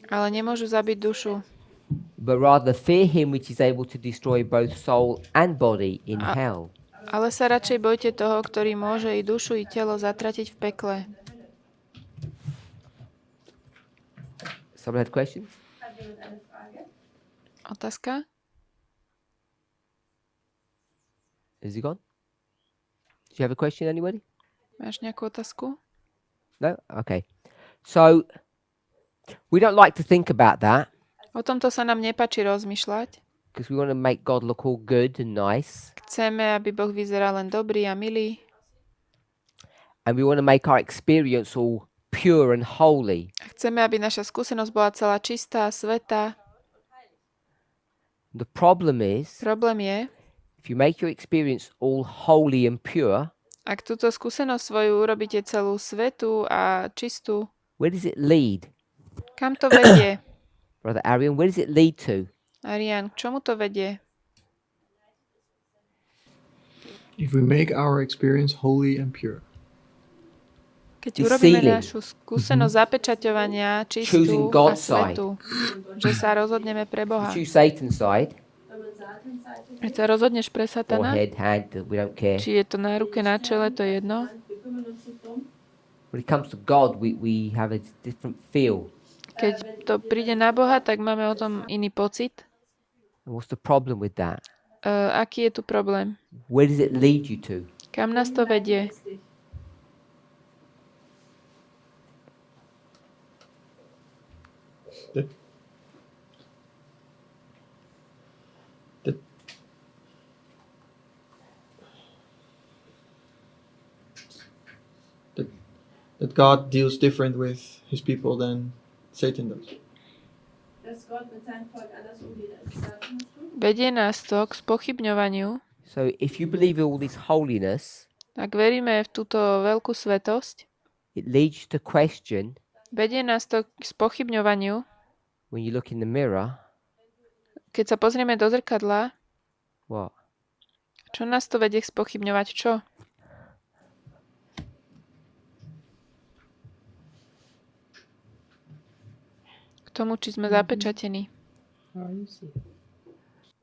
ale nemôžu zabiť dušu. but rather fear him which is able to destroy both soul and body in hell. Ale sa radšej bojte toho, ktorý môže i dušu, i telo zatratiť v pekle. Someone had questions? Otázka? Is he gone? Do you have a question, anybody? Máš nejakú otázku? No? Okay. So, we don't like to think about that O tomto sa nám nepáči rozmýšľať. because we want to make God look all good and nice. Chceme, aby Boh vyzeral len dobrý a milý. And we want to make our experience all pure and holy. A chceme, aby naša skúsenosť bola celá čistá a svätá. The problem is, Problém je, if you make your experience all holy and pure, ak túto skúsenosť svoju urobíte celú svätú a čistú, where does it lead? kam to vedie? Brother Arian, where does it lead to? Arián, k čomu to vedie? If we make our experience holy and pure, Keď Is urobíme sealing. našu skúsenosť zapečaťovania Choosing čistú a God's side. svätú, že sa rozhodneme pre Boha. Choose Satan's side, Keď sa rozhodneš pre or Satana, head, hand, we don't care. či je to na ruke, na čele, to je jedno. When it comes to God, we have a different feel. Keď to príde na Boha, tak máme o tom iný pocit. And what's the problem with that? Aký je tu problém? Where does it lead you to? Kam nás to vedie? that God deals different with his people than Satan does. Vedie nás to k spochybňovaniu. So if you believe in all this holiness, Ak veríme v túto veľkú svetosť, it leads you to question vedie nás to k spochybňovaniu. when you look in the mirror, Keď sa pozrieme do zrkadla, what? čo nás to vedie k spochybňovať? Čo? K tomu, či sme zapečatení. How are you sealed?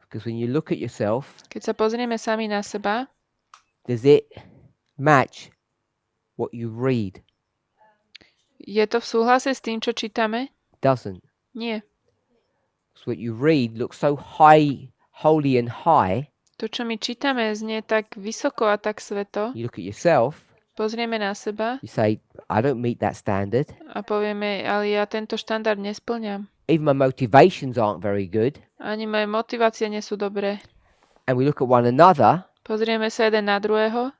Because when you look at yourself, Keď sa pozrieme sami na seba, does it match what you read? je to v súhlase s tým, čo čítame? Doesn't. Nie. So what you read looks so high, holy and high. To, čo my čítame, znie tak vysoko a tak sveto. You look at yourself, Pozrieme na seba You say, I don't meet that standard. a povieme, ale ja tento štandard nesplňam. Even my motivations aren't very good. Ani moje motivácie nie sú dobré. And we look at one another, Pozrieme sa jeden na druhého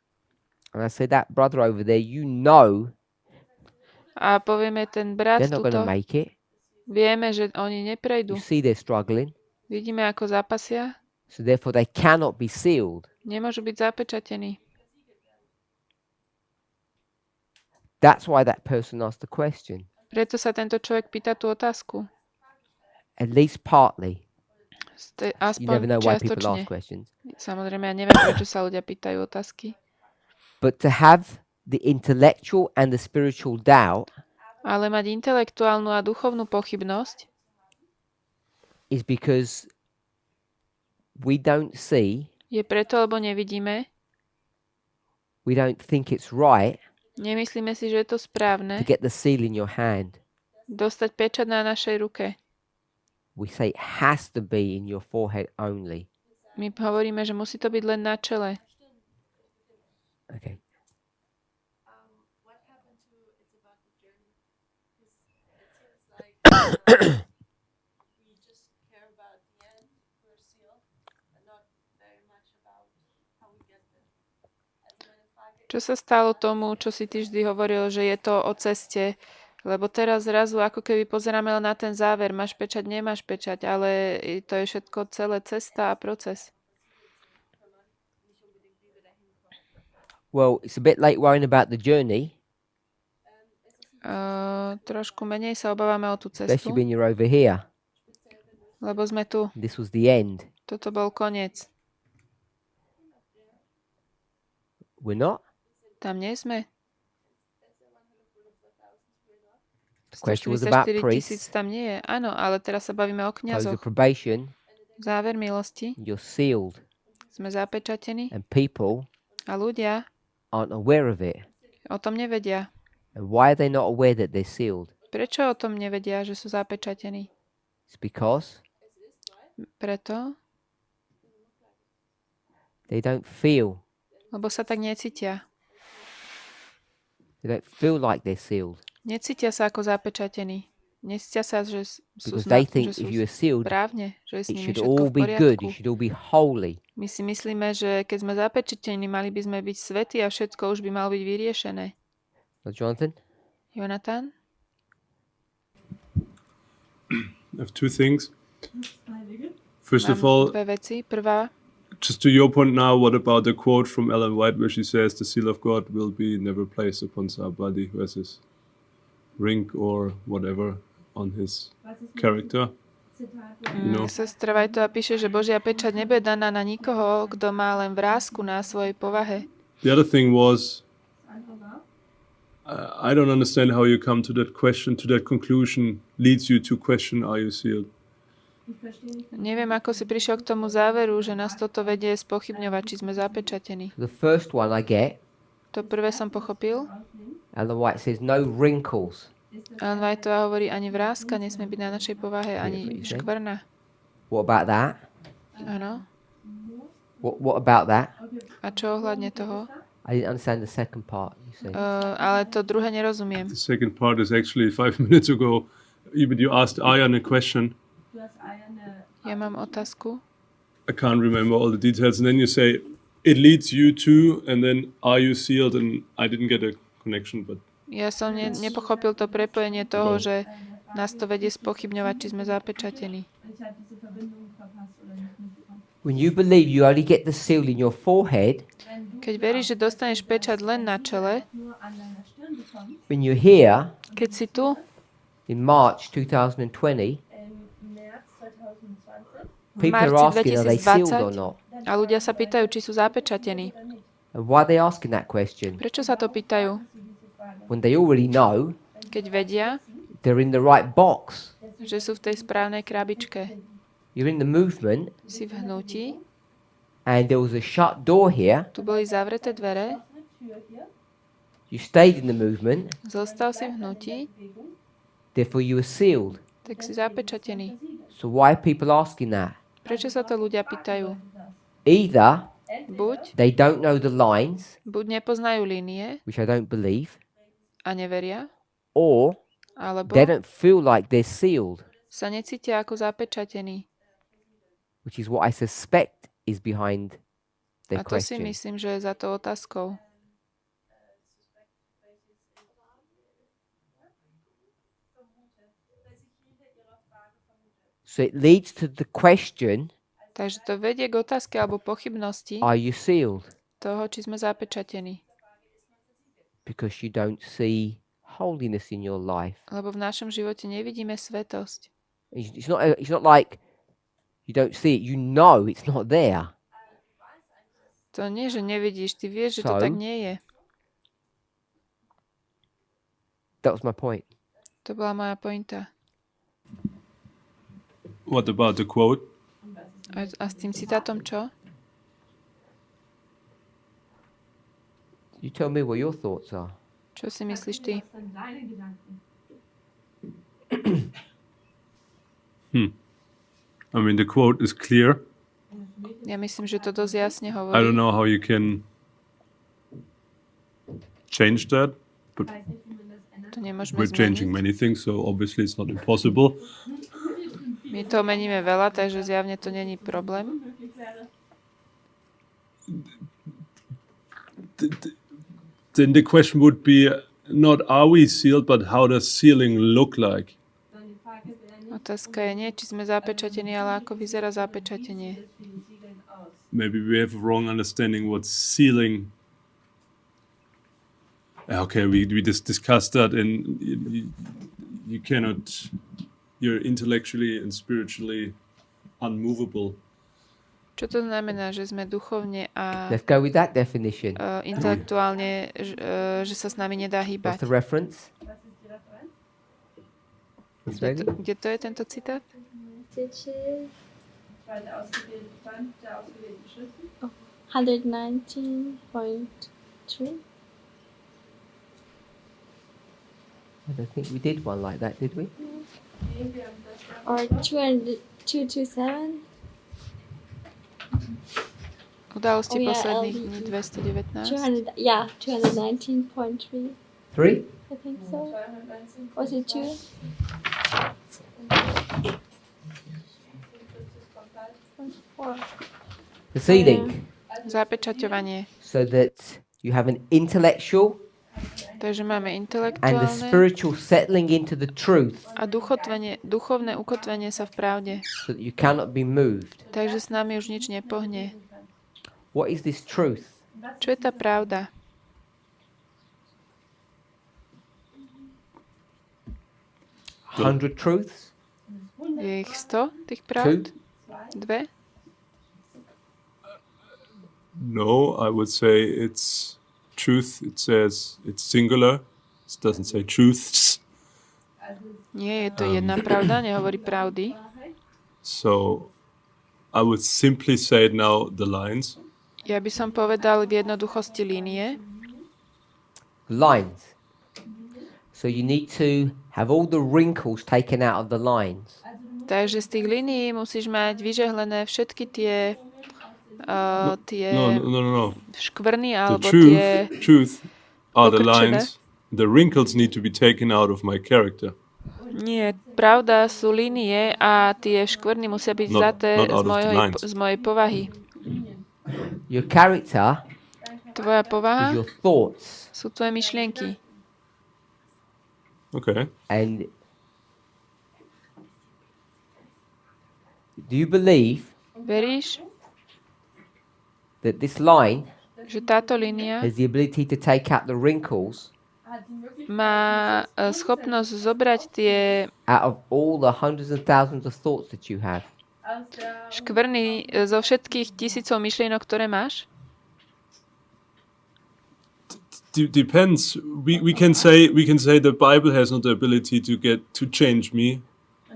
and I say, that brother over there, you know a povieme, ten brat they're not going to tuto, make it. vieme, že oni neprejdú. You see they're struggling. Vidíme, ako zápasia. So therefore they cannot be sealed. Nemôžu byť zapečatení. That's why that person asked the question. Preto sa tento človek pýta tú otázku. At least partly. You Aspoň never know why people čiastočne. ask questions. Samozrejme, ja neviem, prečo sa ľudia pýtajú otázky. But to have the intellectual and the spiritual doubt Ale mať intelektuálnu a duchovnú pochybnosť is because we don't see, je preto, lebo nevidíme, we don't think it's right nemyslíme si, že je to správne to get the seal in your hand. dostať pečať na našej ruke. We say it has to be in your forehead only. My hovoríme, že musí to byť len na čele. Okay. Čo sa stalo tomu, čo si ty vždy hovoril, že je to o ceste, lebo teraz zrazu ako keby pozeráme len na ten záver, máš pečať, nemáš pečať, ale to je všetko celé cesta a proces. Well, it's a bit late worrying about the journey, Trošku menej sa obávame o tú especially cestu, when you're over here. lebo sme tu. This was the end. Toto bol koniec. We're not? Tam nie sme. The question was about 144 000 priests, tam nie je. Áno, ale teraz sa bavíme o close of kňazoch. probation, Záver milosti. you're sealed, Sme zapečatení and people a ľudia aren't aware of it. o tom nevedia. And why are they not aware that they're sealed? Prečo o tom nevedia, že sú zapečatení? It's because Preto, they don't feel. lebo sa tak necítia. They don't feel like they're sealed. Necítia sa ako zapečatení. Necítia sa, že sú, Because they že think sú if you are sealed, správne, že je s it nimi should všetko all v be good. poriadku. It should all be holy. My si myslíme, že keď sme zapečatení, mali by sme byť svätí a všetko už by malo byť vyriešené. So, Jonathan? Jonathan? I have two things. First of Mám all, dve veci. Prvá, just to your point now, what about the quote from Ellen White where she says the seal of God will be never placed upon somebody who has his ring or whatever on his character? You know? sestra Vajtová píše, že Božia pečať nebude daná na nikoho, kto má len vrásku na svojej povahe. The other thing was, I don't understand how you come to that question, to that conclusion, leads you to question, are you sealed? Neviem, ako si prišiel k tomu záveru, že nás toto vedie spochybňovať, či sme zapečatení. The first one I get, To prvé som pochopil. Ellen White says no wrinkles. Ellen Whiteová hovorí, ani vráska nesmie byť na našej povahe, ani škvrna. What about that? Áno. What about that? A čo ohľadne toho? I didn't understand the second part. You said. Ale to druhé nerozumiem. The second part is actually 5 minutes ago, even you asked Ayan a question. Ja mám otázku. I can't remember all the details. And then you say, it leads you to, and then are you sealed? And I didn't get a connection, but Ja som nepochopil to prepojenie toho, že nás to vedie spochybňovať, či sme zapečatení. When you believe you only get the seal in your forehead, Keď veríš, že dostaneš pečať len na čele, when you're here keď si tu, in March 2020, v people are marci asking, are they sealed or 2020, not? a ľudia sa pýtajú, či sú zapečatení. And why are they asking that question? Prečo sa to pýtajú? When they already know Keď vedia, they're in the right box. že sú v tej správnej krabičke. You're in the movement, Si v hnutí, and there was a shut door here. tu boli zavreté dvere, You stayed in the movement, zostal si v hnutí, therefore you were sealed. tak si zapečatený. So why are people asking that? Prečo sa to ľudia pýtajú? Either Buď they don't know the lines, nepoznajú línie which I don't believe, a neveria, or alebo they don't feel like they're sealed, sa necítia ako zapečatení. which is what I suspect is behind their A to si question. myslím, že je za to otázkou. So it leads to the question, Takže to vedie k otázke alebo pochybnosti are you sealed? toho, či sme zapečatení. Because you don't see holiness in your life. Lebo v našom živote nevidíme svetosť. It's not like you don't see it, you know it's not there. To nie, že nevidíš, ty vieš, že to So? tak nie je. That was my point. To bola moja pointa. What about the quote? A s tým citátom čo? You tell me what your thoughts are. Čo si myslíš ty? I mean, the quote is clear. Ja myslím, že to dosť jasne I don't hovorí. know how you can change that, but To nemôžeme we're changing zmeniť. many things, so obviously it's not impossible. My to meníme veľa, takže zjavne to není problém. Then the question would be not are we sealed, but how does sealing look like? Otázka je nie, či sme zapečatení, ale ako vyzerá zapečatenie. Maybe we have a wrong understanding what sealing. Okay, we just discussed that, and you cannot. You're intellectually and spiritually unmovable. Čo to znamená, že sme duchovne a Let's go with that definition. intelektuálne, že sa s nami nedá What's hýbať? the reference? Kde to je tento citát? Messages. Bei der ausgewählten Band, der ausgewählten Schriften. 119.3. I don't think we did one like that, did we? Or 227. Udalosti Oh, yeah, posledných LDE. dní 219. 219.3. 3? I think so. Was it 2? The sealing. Zapečaťovanie. So that you have an intellectual Takže máme and a intelektuálne spiritual settling into the truth a duchovné ukotvenie sa v pravde. so that you cannot be moved. Takže s nami už nič nepohne. What is this truth? Čo je tá pravda? A 100 truths? Je ich 100 tých pravd? 2? No, I would say it's truth. It says it's singular. It doesn't say truths. Nie, je to jedna pravda, nehovorí pravdy. So I would simply say now the lines. Ja by som povedal v jednoduchosti línie. Lines. So you need to have all the wrinkles taken out of the lines. Takže z tých línií musíš mať vyžehlené všetky tie No. škvrny The alebo tie... truth are the pokrčené. lines. The wrinkles need to be taken out of my character. Nie, pravda sú línie a tie škvrny musia byť Not vzaté out of the lines. z mojej povahy. Your character Tvoja is povaha your thoughts. sú tvoje myšlienky. Okay. And do you believe Veríš, that this line že táto línia has the ability to take out the wrinkles má schopnosť zobrať tie out of all the hundreds and thousands of thoughts that you have? škvrny zo všetkých tisícov myšlienok, ktoré máš? Depends. We can say the Bible has not the ability to change me,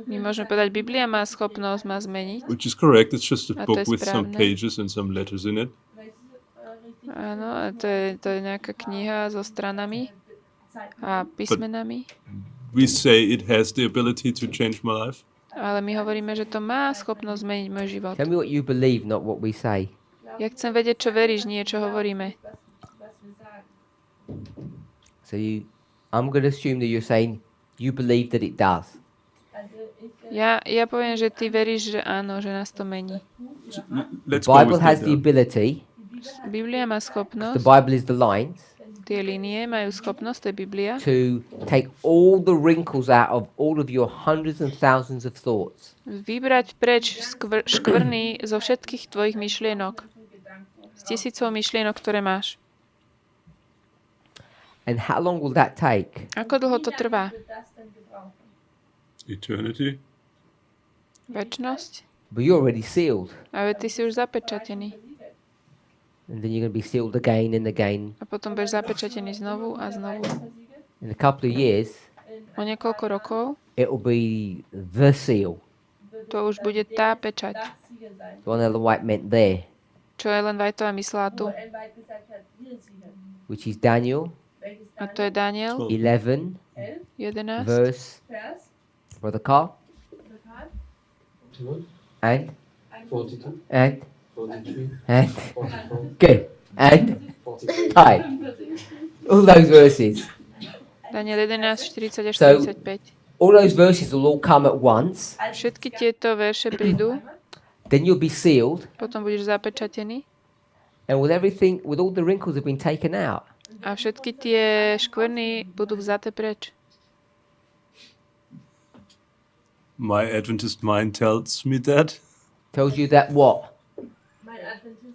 My môžeme povedať, Biblia má schopnosť ma zmeniť. which is correct. It's just a A to book je with some správne. pages and some letters in it. Áno, a to je nejaká kniha so stranami a písmenami. We say it has the ability to change my life. Ale my hovoríme, že to má schopnosť zmeniť môj život. Tell me what you believe, not what we say. Ja chcem vedieť, čo veríš, nie čo hovoríme. So I'm going to assume that you're saying you believe that it does. Ja poviem, že ty veríš, že áno, že nás to mení. Let's The go Bible with has that. the ability. Biblia má The schopnosť, Bible is the lines tie linie majú schopnosť, to je Biblia, to take all the wrinkles out of all of your hundreds and thousands of thoughts. vybrať preč škvrny zo všetkých tvojich myšlienok. Z tisícov myšlienok, ktoré máš. And how long will that take? Ako dlho to trvá? Eternity. Večnosť? But you're already sealed. Ale ty si už zapečatený. And then you're going to be sealed again and again. A potom budeš zapečatený znovu a znovu. In a couple of years, O niekoľko rokov it will be the seal. to už bude tá pečať. The one Ellen White meant there, Čo Ellen Whiteová myslela tu. which is Daniel A to je Daniel 11, 11, verse, Brother Carl, and, 42, and, 43, and, 44, good, and, 45. hi. All those verses. Daniel 11, 40 až So- 45. All those verses will all come at once. Všetky tieto verše prídu, Then you'll be sealed, potom budeš zapečatený and with everything, with all the wrinkles have been taken out. a všetky tie škvrny budú vzaté preč. My Adventist mind tells me that. Tells you that what?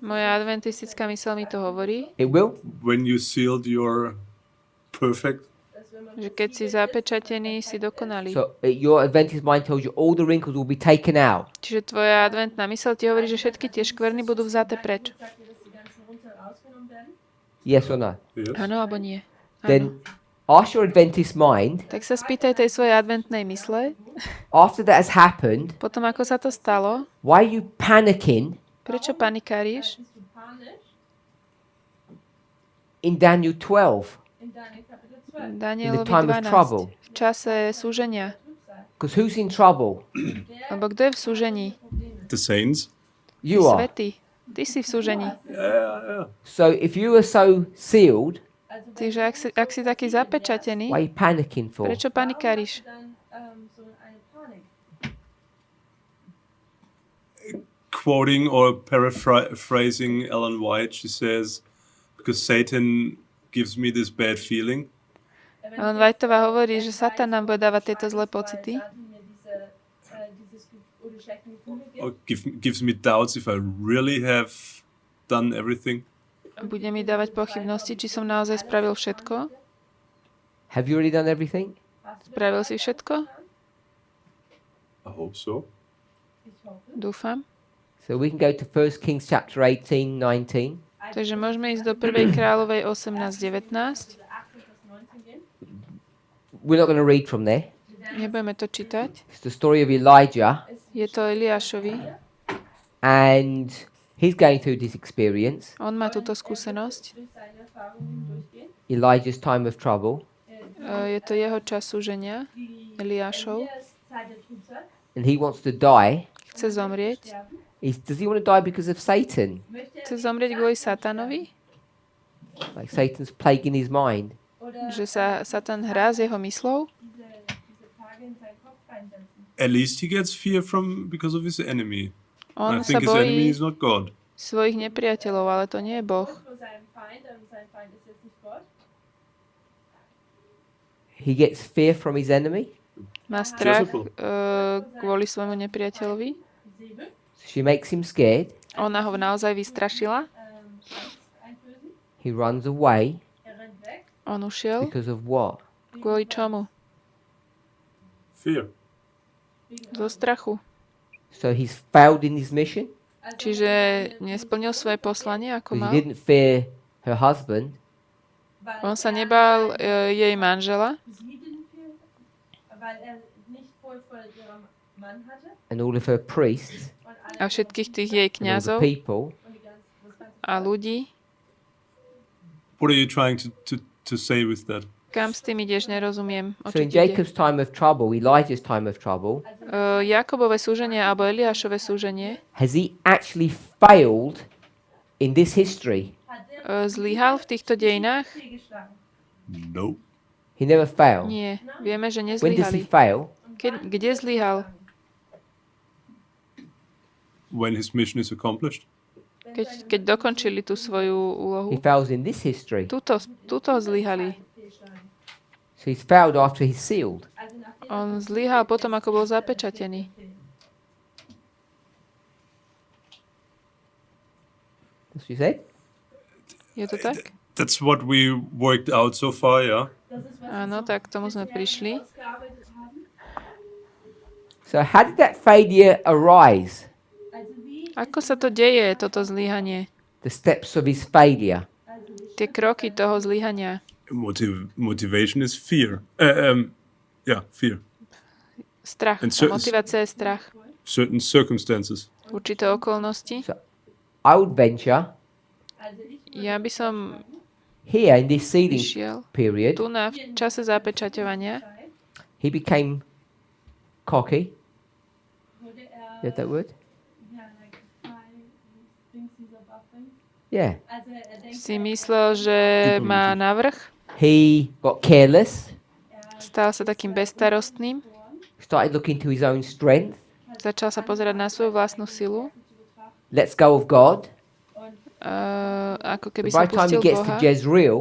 Moja adventistická myseľ mi to hovorí, It will? When you sealed your perfect, že keď si zapečatený, si dokonalý. So your Adventist mind tells you all the wrinkles will be taken out. Čiže tvoja adventná myseľ ti hovorí, že všetky tie škvrny budú vzaté preč. Yes or no? yes. Áno alebo nie? Áno. Then ask your Adventist mind, Tak sa spýtaj tej svojej adventnej mysle, after that has happened, potom ako sa to stalo, why are you panicking prečo panikáriš? in Daniel 12? Danielovi time of 12. trouble. V čase súženia. Because who's in trouble? Lebo kto je v súžení? The saints. You are. Svätý. Ty si v súžení. So if you are so sealed, Takže ak si taký zapečatený, why are you panicking for? prečo panikáriš? Quoting or paraphrasing Ellen White, she says, because Satan gives me this bad feeling. Ellen Whiteová hovorí, že Satan nám bude dávať tieto zlé pocity Or gives me doubts if I really have done everything. a bude mi dávať pochybnosti, či som naozaj spravil všetko. Have you already done everything? Spravil si všetko? I hope so. Dúfam. So we can go to 1 Kings chapter 18, 19. Takže môžeme ísť do 1. kráľovej 18:19. We're not going to read from there. Nebudeme to čítať. It's the story of Elijah, Je to Eliášovi. and he's going through this experience. On má túto skúsenosť. Elijah's time of trouble, Je to jeho čas súženia, Eliášov. and he wants to die. Chce zomrieť. Does he want to die because of Satan? Chce zomrieť kvôli Satanovi? Like Satan's plaguing his mind. Že sa Satan hrá s jeho myslou? At least he gets fear because of his enemy. On I sa think his enemy bojí is not God. svojich nepriateľov, ale to nie je Boh. He gets fear from his enemy. Má strach Jezebel. kvôli svojmu nepriateľovi. She makes him scared. Ona ho naozaj vystrašila. He runs away On ušiel. because of what? Kvôli čomu? Fear. Zo strachu. So he's failed in his mission Čiže nesplnil svoje poslanie, ako because mal. he didn't fear her husband. On sa nebál jej manžela And all of her priests a všetkých tých jej and all the kňazov people. a ľudí. What are you trying to say with that? Kam s tým ideš, nerozumiem. O So čo in ti ide? Jacob's time of trouble, Elijah's time of trouble, Jakobové súženie alebo Eliášové súženie, has he actually failed In this history, Zlyhal v týchto dejinách? No. he never failed. Nie. Vieme, že When does he nezlyhali. fail? Kde zlyhal? When his mission is accomplished. Keď dokončili tú svoju úlohu. He fails in this history. Tuto zlyhali. So he's failed after he's sealed. On zlyhal potom, ako bol zapečatený. That's what you said? Je to tak? That's what we worked out so far, yeah. Áno, tak k tomu sme prišli. So how did that failure arise? Ako sa to deje, toto zlyhanie? The steps of his failure. Tie kroky toho zlyhania. Motivation is fear. Fear. Strach. And A motivácia je strach. Certain circumstances. Určité okolnosti. I would venture Ja by som here in this sealing išiel period, tu na v čase zapečaťovania. he became cocky. You have that word? Yeah. Si myslel, že má navrch. He got careless, Stal sa takým bezstarostným. started looking to his own strength, Začal sa pozerať na svoju vlastnú silu. lets go of God. Ako keby By sa the time he pustil gets to Boha. Jezreel,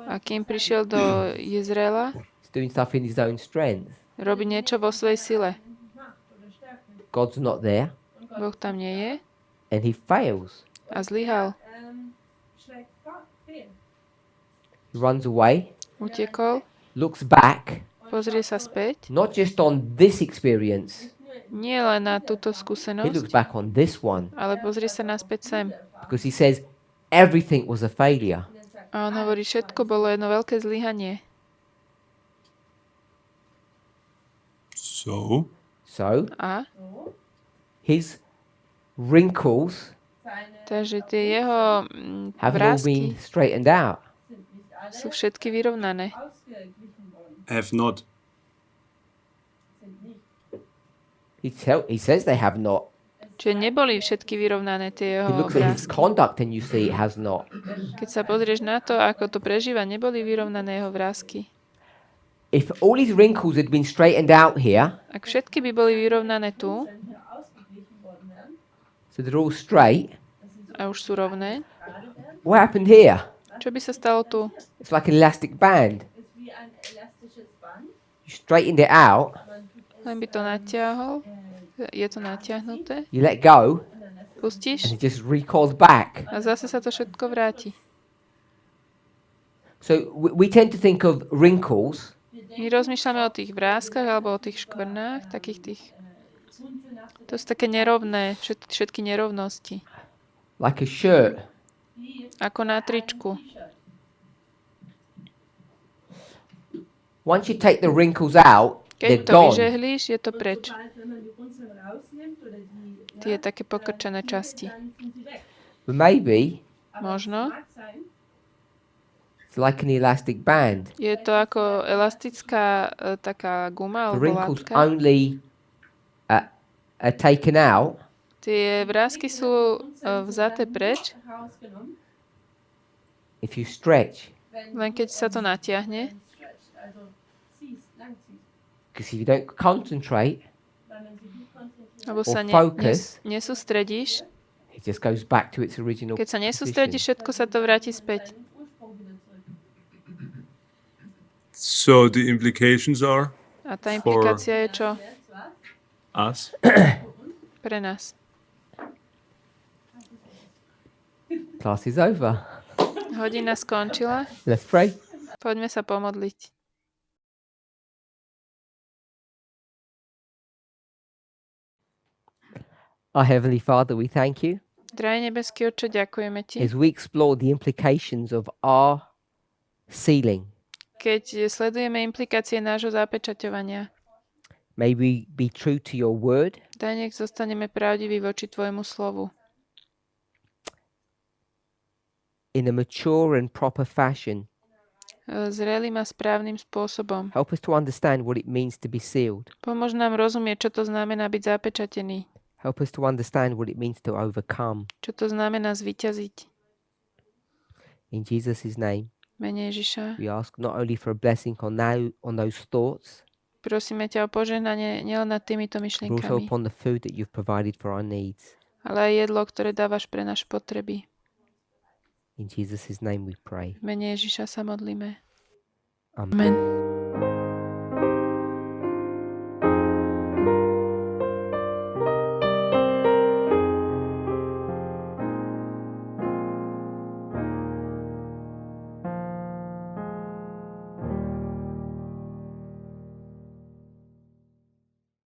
A kým prišiel do Izraela, he's doing stuff in his own strength. robí niečo vo svojej sile. God's not there, Boh tam nie je and he fails. a zlyhal. He runs away, Utekol, looks back, pozrie sa späť. not just on this experience, Nie len na túto he looks skúsenosť, back on this one, ale pozrie sa naspäť sem. because he says everything was a failure. A on hovorí, všetko bolo jedno veľké zlyhanie. So, A His wrinkles takže tie jeho haven't all vrásky been straightened out. sú všetky vyrovnané. have not. He says they have not. Čiže neboli všetky vyrovnané tie He jeho looks at his vrásky. conduct and you see it has not. Keď sa pozrieš na to, ako to prežíva, neboli vyrovnané jeho vrásky. If all his wrinkles had been straightened out here, Ak všetky by boli vyrovnané tu so they're all straight, a už sú rovné, what happened here? čo by sa stalo tu? It's like an elastic band. You straightened it out, Len by to natiahol. Je to natiahnuté. you let go, and Pustíš it just recoils back. a zase sa to všetko vráti. So we tend to think of wrinkles My rozmýšľame o tých vrázkach alebo o tých škvrnách, takých tých... To sú také nerovné, všetky nerovnosti. like a shirt. Ako na tričku. Once you take the wrinkles out, they're Keď to gone. vyžehlíš, je to preč. Tie také pokrčené časti. But maybe Možno. it's like an elastic band. Je to ako elastická taká guma The alebo wrinkles látka. only are taken out Tie vrásky sú vzaté preč, if you stretch. len keď sa to natiahne. Because if you don't concentrate, Alebo sa focus. nesústredíš. it just goes back to its original Keď sa position. nesústredíš, všetko sa to vráti späť. So the implications are A tá implikácia je čo? us. Pre nás. Class is over. Hodina skončila. Let's pray. Poďme sa pomodliť. Our Heavenly Father, we thank you Drahý nebeský Otče, ďakujeme Ti. as we explore the implications of our sealing. Keď sledujeme implikácie nášho zapečaťovania, May we be true to your word. daj nech zostaneme pravdiví voči Tvojmu slovu. In a mature and proper fashion. Zrelým a správnym spôsobom. Help us to understand what it means to be sealed. Pomôž nám rozumieť, čo to znamená byť zapečatený. Help us to understand what it means to overcome. Čo to znamená zvíťaziť. In Jesus' name, V mene Ježiša. we ask not only for a blessing on those thoughts, Prosíme ťa o požehnanie nielen nad týmito but also myšlienkami, upon the food that you've provided for our needs. ale aj jedlo, ktoré dávaš pre naše potreby. In Jesus' name we pray. V mene Ježiša sa modlíme. Amen. Amen.